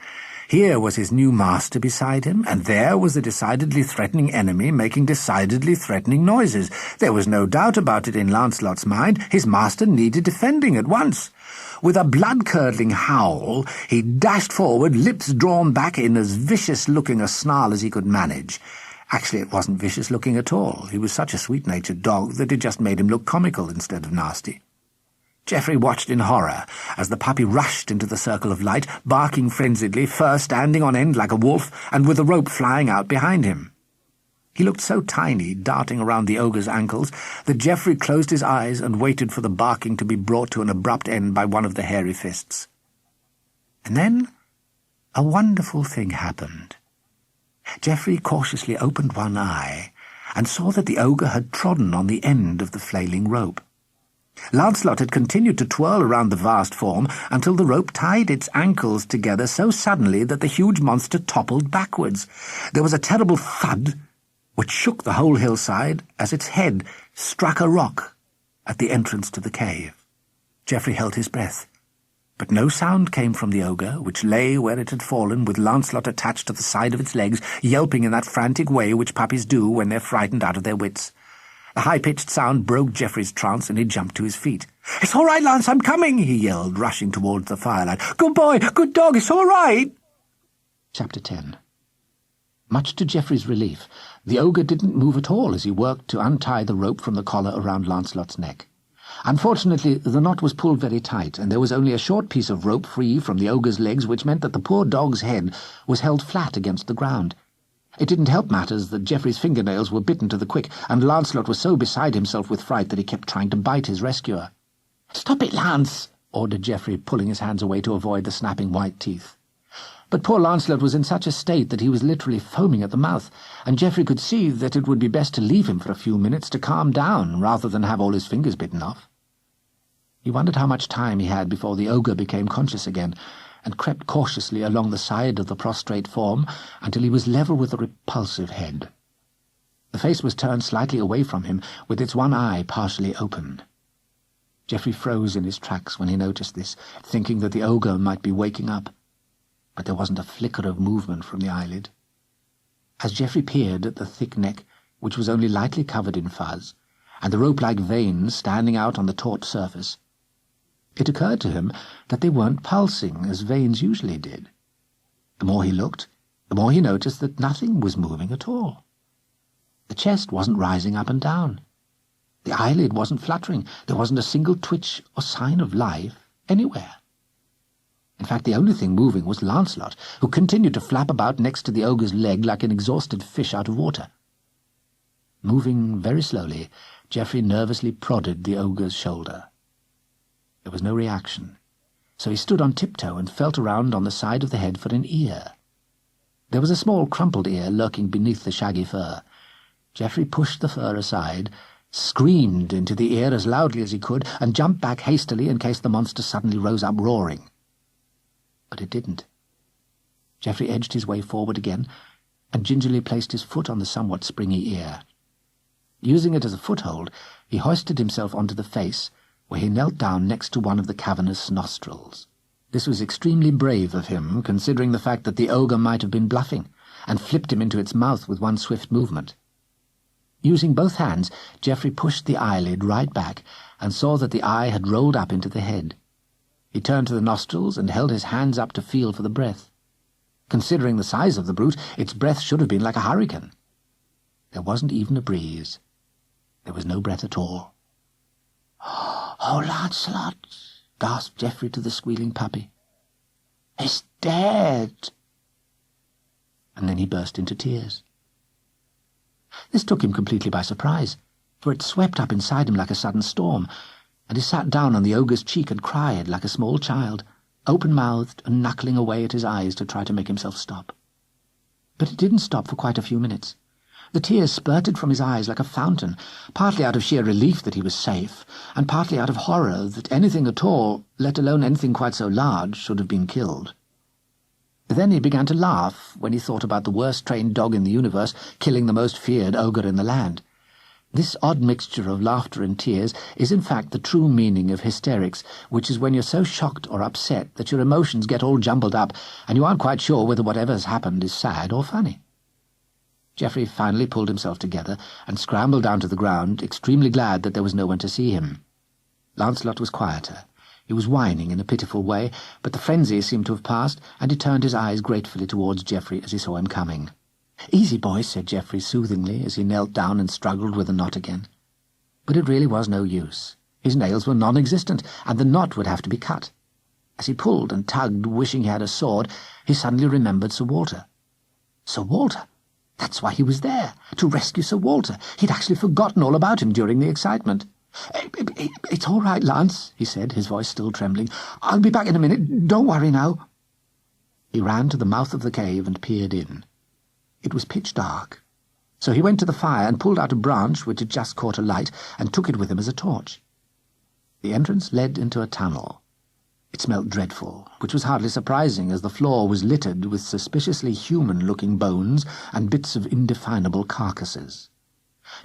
Here was his new master beside him, and there was the decidedly threatening enemy making decidedly threatening noises. There was no doubt about it in Lancelot's mind. His master needed defending at once. With a blood-curdling howl, he dashed forward, lips drawn back in as vicious-looking a snarl as he could manage. Actually, it wasn't vicious-looking at all. He was such a sweet-natured dog that it just made him look comical instead of nasty. Geoffrey watched in horror as the puppy rushed into the circle of light, barking frenziedly, fur standing on end like a wolf, and with a rope flying out behind him. He looked so tiny, darting around the ogre's ankles, that Geoffrey closed his eyes and waited for the barking to be brought to an abrupt end by one of the hairy fists. And then a wonderful thing happened. Geoffrey cautiously opened one eye and saw that the ogre had trodden on the end of the flailing rope. Lancelot had continued to twirl around the vast form until the rope tied its ankles together so suddenly that the huge monster toppled backwards. There was a terrible thud, which shook the whole hillside as its head struck a rock at the entrance to the cave. Geoffrey held his breath, but no sound came from the ogre, which lay where it had fallen, with Lancelot attached to the side of its legs, yelping in that frantic way which puppies do when they're frightened out of their wits. The high-pitched sound broke Geoffrey's trance, and he jumped to his feet. "It's all right, Lance, I'm coming," he yelled, rushing towards the firelight. "Good boy, good dog, it's all right." Chapter 10. Much to Geoffrey's relief, the ogre didn't move at all as he worked to untie the rope from the collar around Lancelot's neck. Unfortunately, the knot was pulled very tight, and there was only a short piece of rope free from the ogre's legs, which meant that the poor dog's head was held flat against the ground. It didn't help matters that Geoffrey's fingernails were bitten to the quick, and Lancelot was so beside himself with fright that he kept trying to bite his rescuer. "Stop it, Lance!" ordered Geoffrey, pulling his hands away to avoid the snapping white teeth. But poor Lancelot was in such a state that he was literally foaming at the mouth, and Geoffrey could see that it would be best to leave him for a few minutes to calm down rather than have all his fingers bitten off. He wondered how much time he had before the ogre became conscious again, and crept cautiously along the side of the prostrate form until he was level with the repulsive head. The face was turned slightly away from him, with its one eye partially open. Geoffrey froze in his tracks when he noticed this, thinking that the ogre might be waking up, but there wasn't a flicker of movement from the eyelid. As Geoffrey peered at the thick neck, which was only lightly covered in fuzz, and the rope-like veins standing out on the taut surface, it occurred to him that they weren't pulsing as veins usually did. The more he looked, the more he noticed that nothing was moving at all. The chest wasn't rising up and down. The eyelid wasn't fluttering. There wasn't a single twitch or sign of life anywhere. In fact, the only thing moving was Lancelot, who continued to flap about next to the ogre's leg like an exhausted fish out of water. Moving very slowly, Geoffrey nervously prodded the ogre's shoulder. There was no reaction, so he stood on tiptoe and felt around on the side of the head for an ear. There was a small crumpled ear lurking beneath the shaggy fur. Geoffrey pushed the fur aside, screamed into the ear as loudly as he could, and jumped back hastily in case the monster suddenly rose up roaring. But it didn't. Geoffrey edged his way forward again and gingerly placed his foot on the somewhat springy ear. Using it as a foothold, he hoisted himself onto the face, where he knelt down next to one of the cavernous nostrils. This was extremely brave of him, considering the fact that the ogre might have been bluffing, and flipped him into its mouth with one swift movement. Using both hands, Geoffrey pushed the eyelid right back and saw that the eye had rolled up into the head. He turned to the nostrils and held his hands up to feel for the breath. Considering the size of the brute, its breath should have been like a hurricane. There wasn't even a breeze. There was no breath at all. "Oh, Lancelot," gasped Geoffrey to the squealing puppy. "It's dead." And then he burst into tears. This took him completely by surprise, for it swept up inside him like a sudden storm, and he sat down on the ogre's cheek and cried like a small child, open-mouthed and knuckling away at his eyes to try to make himself stop. But it didn't stop for quite a few minutes. The tears spurted from his eyes like a fountain, partly out of sheer relief that he was safe, and partly out of horror that anything at all, let alone anything quite so large, should have been killed. Then he began to laugh when he thought about the worst-trained dog in the universe killing the most feared ogre in the land. This odd mixture of laughter and tears is in fact the true meaning of hysterics, which is when you're so shocked or upset that your emotions get all jumbled up and you aren't quite sure whether whatever has happened is sad or funny. Geoffrey finally pulled himself together and scrambled down to the ground, extremely glad that there was no one to see him. Lancelot was quieter. He was whining in a pitiful way, but the frenzy seemed to have passed, and he turned his eyes gratefully towards Geoffrey as he saw him coming. "Easy, boy," said Geoffrey soothingly as he knelt down and struggled with the knot again. But it really was no use. His nails were non-existent, and the knot would have to be cut. As he pulled and tugged, wishing he had a sword, he suddenly remembered Sir Walter. Sir Walter! That's why he was there, to rescue Sir Walter. He'd actually forgotten all about him during the excitement. "It's all right, Lance," he said, his voice still trembling. "I'll be back in a minute. Don't worry now." He ran to the mouth of the cave and peered in. It was pitch dark, so he went to the fire and pulled out a branch which had just caught a light and took it with him as a torch. The entrance led into a tunnel. It smelt dreadful, which was hardly surprising, as the floor was littered with suspiciously human-looking bones and bits of indefinable carcasses.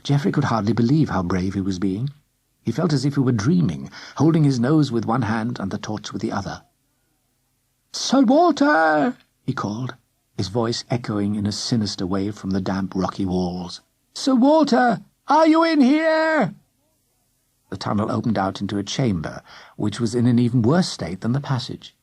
Geoffrey could hardly believe how brave he was being. He felt as if he were dreaming, holding his nose with one hand and the torch with the other. "Sir Walter!" he called, his voice echoing in a sinister way from the damp, rocky walls. "Sir Walter, are you in here?" The tunnel opened out into a chamber, which was in an even worse state than the passage.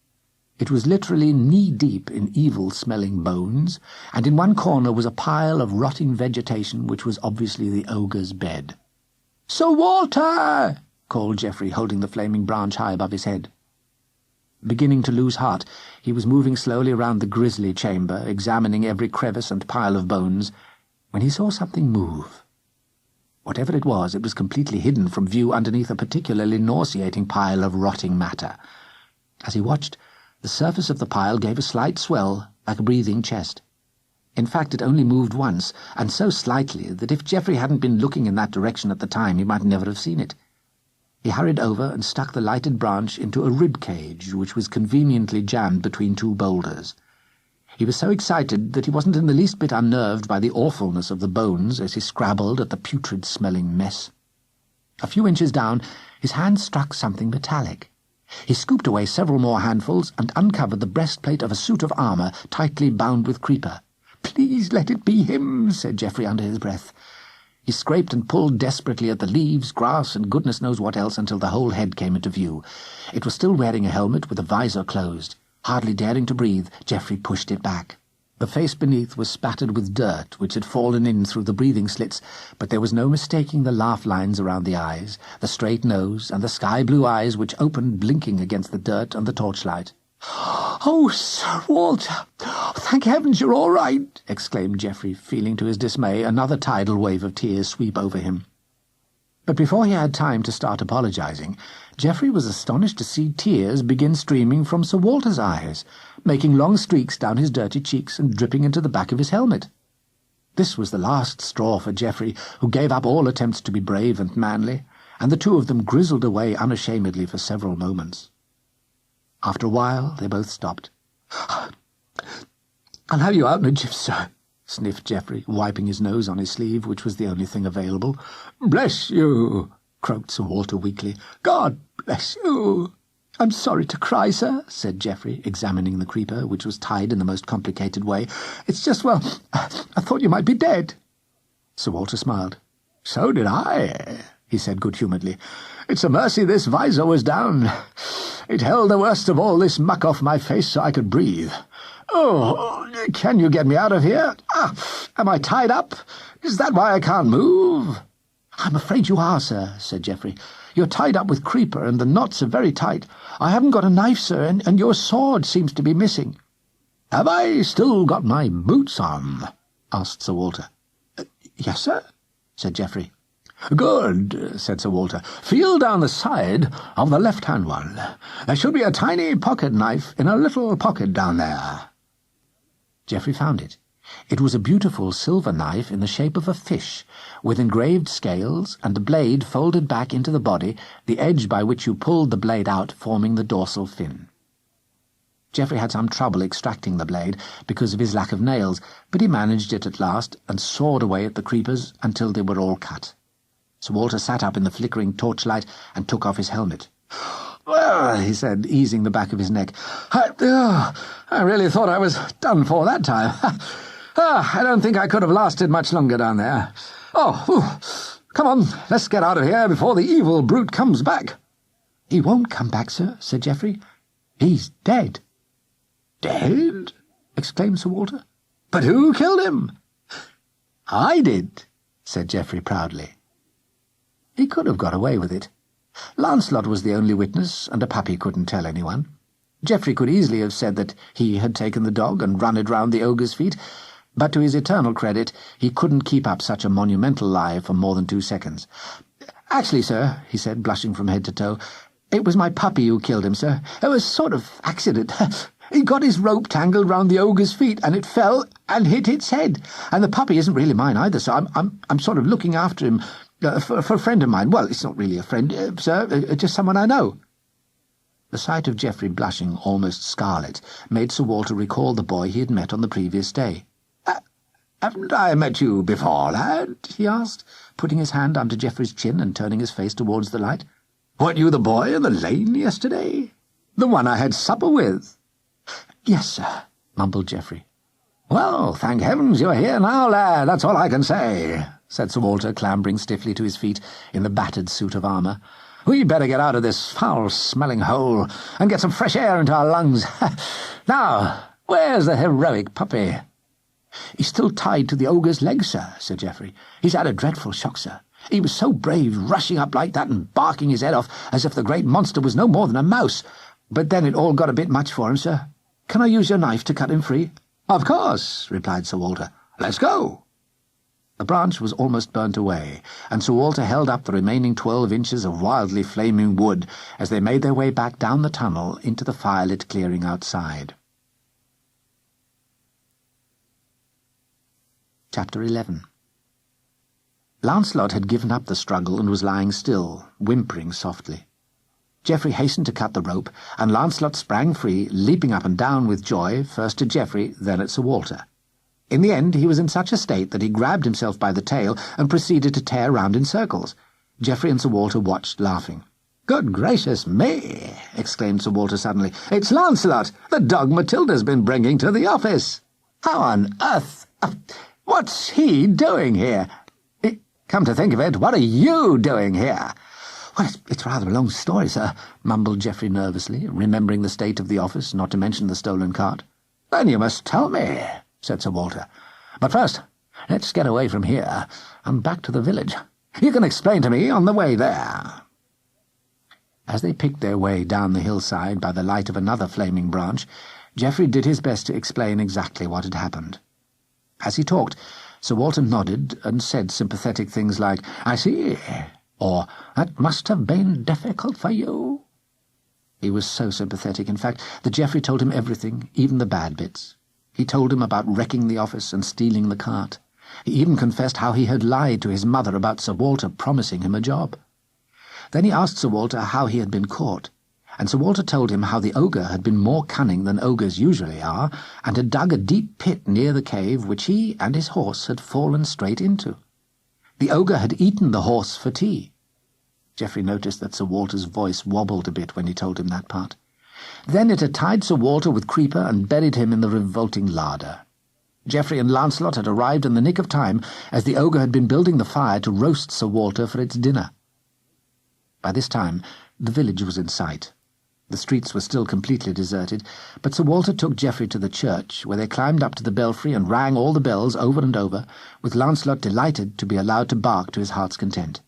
It was literally knee-deep in evil-smelling bones, and in one corner was a pile of rotting vegetation which was obviously the ogre's bed. "Sir Walter!" called Geoffrey, holding the flaming branch high above his head. Beginning to lose heart, he was moving slowly around the grisly chamber, examining every crevice and pile of bones, when he saw something move. Whatever it was completely hidden from view underneath a particularly nauseating pile of rotting matter. As he watched, the surface of the pile gave a slight swell, like a breathing chest. In fact, it only moved once, and so slightly that if Geoffrey hadn't been looking in that direction at the time, he might never have seen it. He hurried over and stuck the lighted branch into a rib cage, which was conveniently jammed between two boulders. He was so excited that he wasn't in the least bit unnerved by the awfulness of the bones as he scrabbled at the putrid-smelling mess. A few inches down, his hand struck something metallic. He scooped away several more handfuls and uncovered the breastplate of a suit of armour tightly bound with creeper. "Please let it be him," said Geoffrey under his breath. He scraped and pulled desperately at the leaves, grass, and goodness knows what else until the whole head came into view. It was still wearing a helmet with the visor closed. Hardly daring to breathe, Geoffrey pushed it back. The face beneath was spattered with dirt, which had fallen in through the breathing slits, but there was no mistaking the laugh lines around the eyes, the straight nose, and the sky-blue eyes which opened blinking against the dirt and the torchlight. "Oh, Sir Walter! Thank heavens you're all right!" exclaimed Geoffrey, feeling to his dismay another tidal wave of tears sweep over him. But before he had time to start apologizing, Geoffrey was astonished to see tears begin streaming from Sir Walter's eyes, making long streaks down his dirty cheeks and dripping into the back of his helmet. This was the last straw for Geoffrey, who gave up all attempts to be brave and manly, and the two of them grizzled away unashamedly for several moments. After a while, they both stopped. "I'll have you out in a jiff, sir," sniffed Geoffrey, wiping his nose on his sleeve, which was the only thing available. "Bless you," croaked Sir Walter weakly. "God bless you." "I'm sorry to cry, sir," said Geoffrey, examining the creeper, which was tied in the most complicated way. "It's just, well, I thought you might be dead." Sir Walter smiled. "So did I," he said good-humouredly. "It's a mercy this visor was down. It held the worst of all this muck off my face so I could breathe. Oh, can you get me out of here? Am I tied up? Is that why I can't move?" "I'm afraid you are, sir," said Geoffrey. "You're tied up with creeper, and the knots are very tight. I haven't got a knife, sir, and your sword seems to be missing." "Have I still got my boots on?" asked Sir Walter. "Yes, sir," said Geoffrey. "Good," said Sir Walter. "Feel down the side of the left-hand one. There should be a tiny pocket-knife in a little pocket down there." Geoffrey found it. It was a beautiful silver knife in the shape of a fish, with engraved scales and a blade folded back into the body, the edge by which you pulled the blade out forming the dorsal fin. Geoffrey had some trouble extracting the blade because of his lack of nails, but he managed it at last and sawed away at the creepers until they were all cut. Sir Walter sat up in the flickering torchlight and took off his helmet. "Well," he said, easing the back of his neck, I really thought I was done for that time. I don't think I could have lasted much longer down there. Come on, let's get out of here before the evil brute comes back." "He won't come back, sir," said Geoffrey. "He's dead." "Dead?" exclaimed Sir Walter. "But who killed him?" "I did," said Geoffrey proudly. He could have got away with it. Lancelot was the only witness, and a puppy couldn't tell anyone. Geoffrey could easily have said that he had taken the dog and run it round the ogre's feet, but to his eternal credit, he couldn't keep up such a monumental lie for more than 2 seconds. "Actually, sir," he said, blushing from head to toe, "it was my puppy who killed him, sir. It was sort of accident. He got his rope tangled round the ogre's feet, and it fell and hit its head. And the puppy isn't really mine either, so I'm sort of looking after him, For a friend of mine. Well, it's not really a friend, sir, just someone I know." The sight of Geoffrey blushing almost scarlet made Sir Walter recall the boy he had met on the previous day. "Haven't I met you before, lad?" he asked, putting his hand under Geoffrey's chin and turning his face towards the light. "Weren't you the boy in the lane yesterday? The one I had supper with?" "Yes, sir," mumbled Geoffrey. "Well, thank heavens you're here now, lad, that's all I can say," said Sir Walter, clambering stiffly to his feet in the battered suit of armour. "We'd better get out of this foul-smelling hole and get some fresh air into our lungs. Now, where's the heroic puppy?" "He's still tied to the ogre's leg, sir," said Geoffrey. "He's had a dreadful shock, sir. He was so brave, rushing up like that and barking his head off as if the great monster was no more than a mouse. But then it all got a bit much for him, sir. Can I use your knife to cut him free?" "Of course," replied Sir Walter. "Let's go." The branch was almost burnt away, and Sir Walter held up the remaining 12 inches of wildly flaming wood as they made their way back down the tunnel into the firelit clearing outside. Chapter 11. Lancelot had given up the struggle and was lying still, whimpering softly. Geoffrey hastened to cut the rope, and Lancelot sprang free, leaping up and down with joy, first at Geoffrey, then at Sir Walter. In the end, he was in such a state that he grabbed himself by the tail and proceeded to tear round in circles. Geoffrey and Sir Walter watched, laughing. "Good gracious me!" exclaimed Sir Walter suddenly. "It's Lancelot, the dog Matilda's been bringing to the office. How on earth... what's he doing here? Come to think of it, what are you doing here?" "Well, it's rather a long story, sir," mumbled Geoffrey nervously, remembering the state of the office, not to mention the stolen cart. "Then you must tell me," said Sir Walter. "But first, let's get away from here and back to the village. You can explain to me on the way there." As they picked their way down the hillside by the light of another flaming branch, Geoffrey did his best to explain exactly what had happened. As he talked, Sir Walter nodded and said sympathetic things like, "I see," or "That must have been difficult for you." He was so sympathetic, in fact, that Geoffrey told him everything, even the bad bits. He told him about wrecking the office and stealing the cart. He even confessed how he had lied to his mother about Sir Walter promising him a job. Then he asked Sir Walter how he had been caught, and Sir Walter told him how the ogre had been more cunning than ogres usually are, and had dug a deep pit near the cave which he and his horse had fallen straight into. The ogre had eaten the horse for tea. Geoffrey noticed that Sir Walter's voice wobbled a bit when he told him that part. Then it had tied Sir Walter with creeper and buried him in the revolting larder. Geoffrey and Lancelot had arrived in the nick of time, as the ogre had been building the fire to roast Sir Walter for its dinner. By this time, the village was in sight. The streets were still completely deserted, but Sir Walter took Geoffrey to the church, where they climbed up to the belfry and rang all the bells over and over, with Lancelot delighted to be allowed to bark to his heart's content.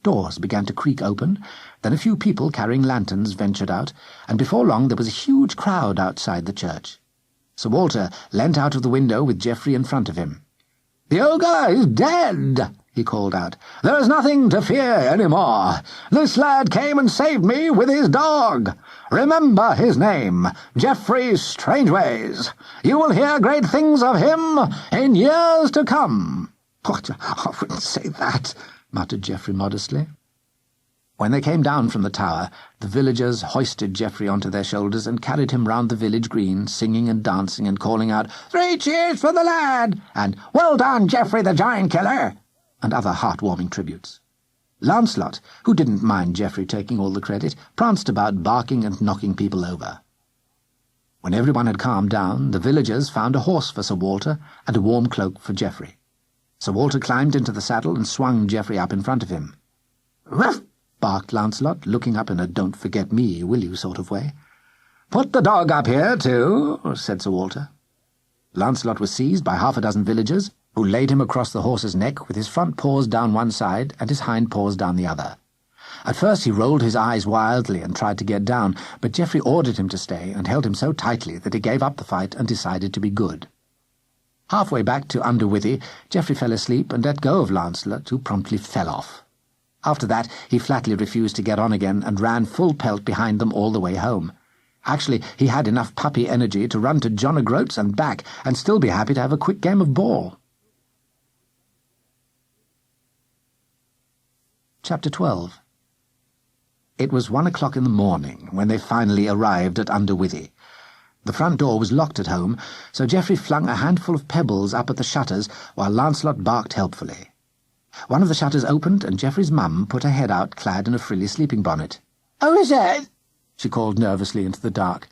Doors began to creak open, then a few people carrying lanterns ventured out, and before long there was a huge crowd outside the church. Sir Walter leant out of the window with Geoffrey in front of him. "The ogre is dead," he called out. "There is nothing to fear any more. This lad came and saved me with his dog. Remember his name, Geoffrey Strangeways. You will hear great things of him in years to come." "I wouldn't say that," muttered Geoffrey modestly. When they came down from the tower, the villagers hoisted Geoffrey onto their shoulders and carried him round the village green, singing and dancing and calling out, "3 cheers for the lad!" and "Well done, Geoffrey the giant killer!" and other heart-warming tributes. Lancelot, who didn't mind Geoffrey taking all the credit, pranced about barking and knocking people over. When everyone had calmed down, the villagers found a horse for Sir Walter and a warm cloak for Geoffrey. Sir Walter climbed into the saddle and swung Geoffrey up in front of him. "Ruff!" barked Lancelot, looking up in a don't-forget-me, will-you sort of way. "Put the dog up here, too," said Sir Walter. Lancelot was seized by 6 villagers, who laid him across the horse's neck with his front paws down one side and his hind paws down the other. At first he rolled his eyes wildly and tried to get down, but Geoffrey ordered him to stay and held him so tightly that he gave up the fight and decided to be good. Halfway back to Underwithy, Geoffrey fell asleep and let go of Lancelot, who promptly fell off. After that, he flatly refused to get on again and ran full pelt behind them all the way home. Actually, he had enough puppy energy to run to John O'Groats and back and still be happy to have a quick game of ball. Chapter 12. It was 1 o'clock in the morning when they finally arrived at Underwithy. The front door was locked at home, so Geoffrey flung a handful of pebbles up at the shutters while Lancelot barked helpfully. One of the shutters opened, and Geoffrey's mum put her head out, clad in a frilly sleeping bonnet. "Oh, is it?" she called nervously into the dark.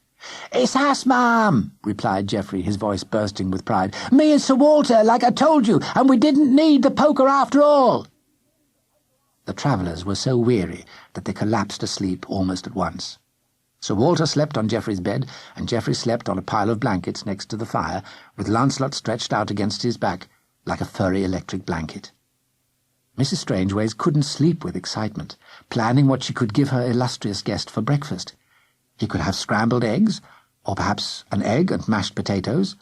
"It's us, Mum," replied Geoffrey, his voice bursting with pride. "Me and Sir Walter, like I told you, and we didn't need the poker after all." The travellers were so weary that they collapsed asleep almost at once. Sir Walter slept on Geoffrey's bed, and Geoffrey slept on a pile of blankets next to the fire, with Lancelot stretched out against his back like a furry electric blanket. Mrs. Strangeways couldn't sleep with excitement, planning what she could give her illustrious guest for breakfast. He could have scrambled eggs, or perhaps an egg and mashed potatoes,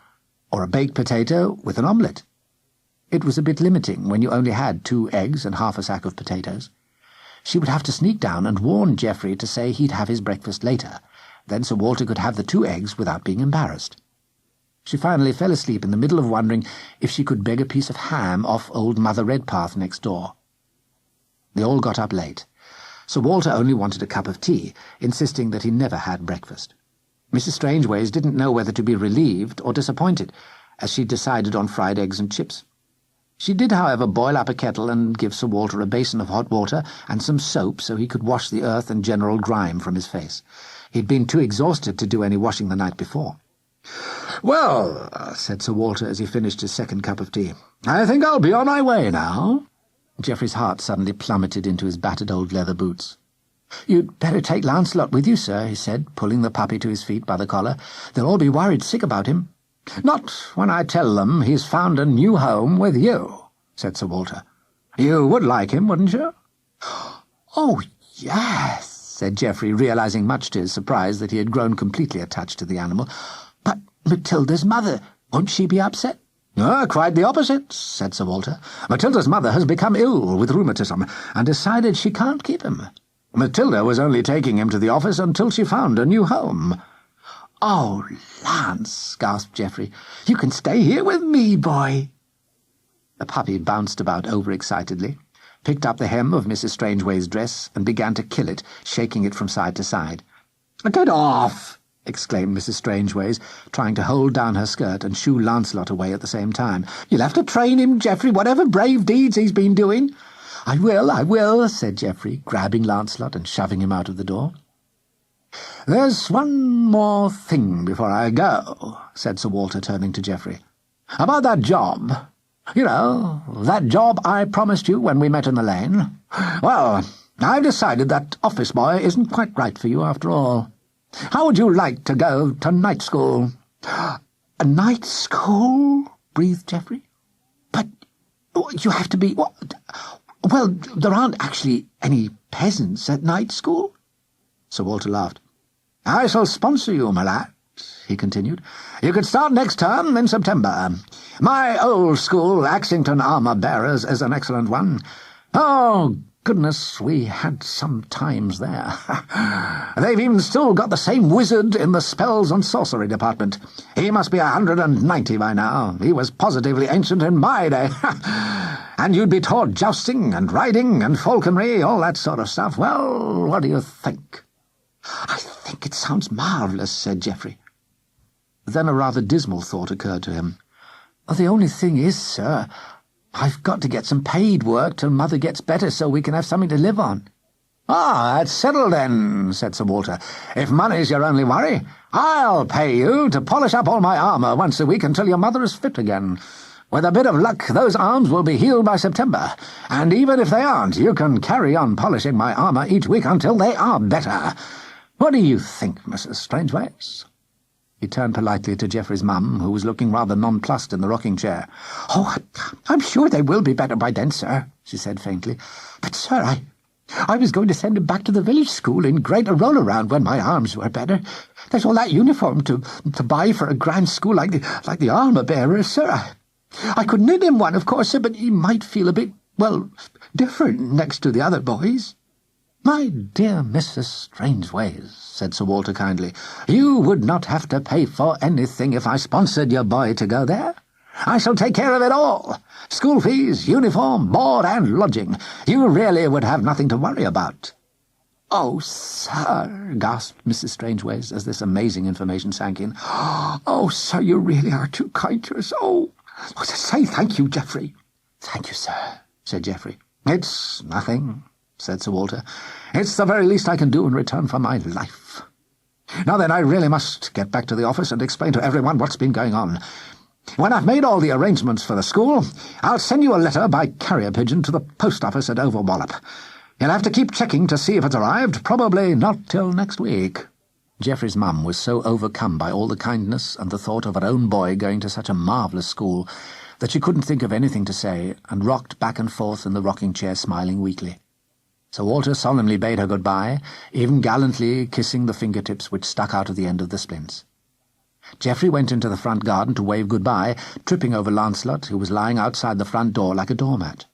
or a baked potato with an omelette. It was a bit limiting when you only had 2 eggs and half a sack of potatoes. She would have to sneak down and warn Geoffrey to say he'd have his breakfast later. Then Sir Walter could have the 2 eggs without being embarrassed. She finally fell asleep in the middle of wondering if she could beg a piece of ham off old Mother Redpath next door. They all got up late. Sir Walter only wanted a cup of tea, insisting that he never had breakfast. Mrs. Strangeways didn't know whether to be relieved or disappointed, as she decided on fried eggs and chips. She did, however, boil up a kettle and give Sir Walter a basin of hot water and some soap so he could wash the earth and general grime from his face. He'd been too exhausted to do any washing the night before. "Well," said Sir Walter as he finished his second cup of tea, "I think I'll be on my way now." Geoffrey's heart suddenly plummeted into his battered old leather boots. "You'd better take Lancelot with you, sir," he said, pulling the puppy to his feet by the collar. "They'll all be worried sick about him." "Not when I tell them he's found a new home with you," said Sir Walter. "You would like him, wouldn't you?" "Oh, yes," said Geoffrey, realizing much to his surprise that he had grown completely attached to the animal. "But Matilda's mother, won't she be upset?" "Quite the opposite," said Sir Walter. "Matilda's mother has become ill with rheumatism and decided she can't keep him. Matilda was only taking him to the office until she found a new home." "Oh, Lance," gasped Geoffrey, "you can stay here with me, boy." The puppy bounced about overexcitedly, picked up the hem of Mrs. Strangeways' dress, and began to kill it, shaking it from side to side. "Get off!" exclaimed Mrs. Strangeways, trying to hold down her skirt and shoo Lancelot away at the same time. "You'll have to train him, Geoffrey, whatever brave deeds he's been doing." I will," said Geoffrey, grabbing Lancelot and shoving him out of the door. "There's one more thing before I go," said Sir Walter, turning to Geoffrey. "About that job. You know, that job I promised you when we met in the lane. Well, I've decided that office boy isn't quite right for you after all. How would you like to go to night school?" "A night school?" breathed Geoffrey. "But you have to be... Well, there aren't actually any peasants at night school." Sir Walter laughed. "I shall sponsor you, my lad," he continued. "You could start next term in September. My old school, Axington Armour-Bearers, is an excellent one. Oh, goodness, we had some times there. They've even still got the same wizard in the spells and sorcery department. He must be 190 by now. He was positively ancient in my day. And you'd be taught jousting and riding and falconry, all that sort of stuff. Well, what do you think?" "I think it sounds marvellous," said Geoffrey. Then a rather dismal thought occurred to him. "The only thing is, sir, I've got to get some paid work till Mother gets better so we can have something to live on." "Ah, that's settled then," said Sir Walter. "If money's your only worry, I'll pay you to polish up all my armour once a week until your mother is fit again. With a bit of luck, those arms will be healed by September, and even if they aren't, you can carry on polishing my armour each week until they are better. What do you think, Mrs. Strangeways?" He turned politely to Geoffrey's mum, who was looking rather nonplussed in the rocking-chair. "Oh, I'm sure they will be better by then, sir," she said faintly. "But, sir, I was going to send him back to the village school in Greater Roll-Around when my arms were better. There's all that uniform to buy for a grand school like the armour-bearers, sir. I could knit him one, of course, sir, but he might feel a bit, well, different next to the other boys." "My dear Mrs. Strangeways," said Sir Walter kindly, "you would not have to pay for anything if I sponsored your boy to go there. I shall take care of it all. School fees, uniform, board and lodging. You really would have nothing to worry about." "Oh, sir," gasped Mrs. Strangeways as this amazing information sank in. "Oh, sir, you really are too kind to us. Oh, say thank you, Geoffrey." "Thank you, sir," said Geoffrey. "It's nothing," said Sir Walter. "It's the very least I can do in return for my life. Now then, I really must get back to the office and explain to everyone what's been going on. When I've made all the arrangements for the school, I'll send you a letter by carrier pigeon to the post office at Overwallop. You'll have to keep checking to see if it's arrived, probably not till next week." Geoffrey's mum was so overcome by all the kindness and the thought of her own boy going to such a marvellous school that she couldn't think of anything to say, and rocked back and forth in the rocking-chair smiling weakly. Sir Walter solemnly bade her good-bye, even gallantly kissing the fingertips which stuck out of the end of the splints. Geoffrey went into the front garden to wave good-bye, tripping over Lancelot, who was lying outside the front door like a doormat.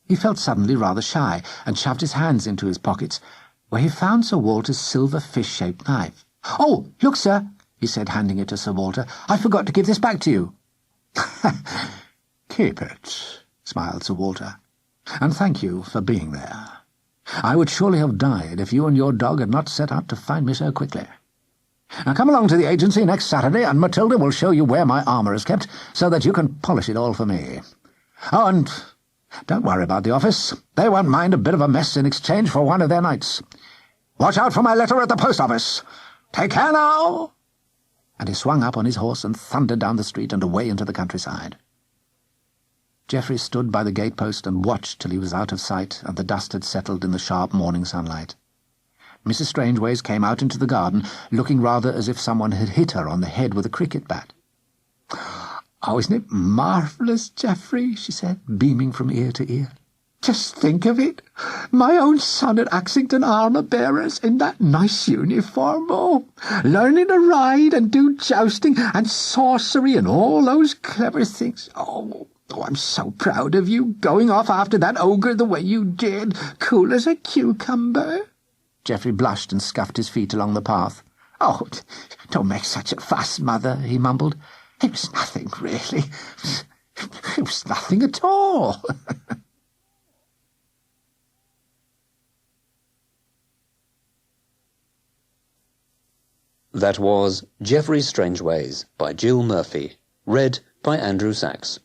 He felt suddenly rather shy, and shoved his hands into his pockets, where he found Sir Walter's silver fish-shaped knife. "Oh, look, sir," he said, handing it to Sir Walter. "I forgot to give this back to you." "Keep it," smiled Sir Walter, "and thank you for being there. I would surely have died if you and your dog had not set out to find me so quickly. Now come along to the agency next Saturday, and Matilda will show you where my armour is kept, so that you can polish it all for me. Oh, and don't worry about the office. They won't mind a bit of a mess in exchange for one of their nights. Watch out for my letter at the post office. Take care now." And he swung up on his horse and thundered down the street and away into the countryside. Geoffrey stood by the gatepost and watched till he was out of sight and the dust had settled in the sharp morning sunlight. Mrs. Strangeways came out into the garden, looking rather as if someone had hit her on the head with a cricket bat. "Oh, isn't it marvellous, Geoffrey?" she said, beaming from ear to ear. "Just think of it! My own son at Axington Armour-Bearers in that nice uniform, oh, learning to ride and do jousting and sorcery and all those clever things. Oh, I'm so proud of you, going off after that ogre the way you did, cool as a cucumber." Geoffrey blushed and scuffed his feet along the path. "Oh, don't make such a fuss, Mother," he mumbled. "It was nothing, really. It was nothing at all." That was Geoffrey Strangeways by Jill Murphy, read by Andrew Sachs.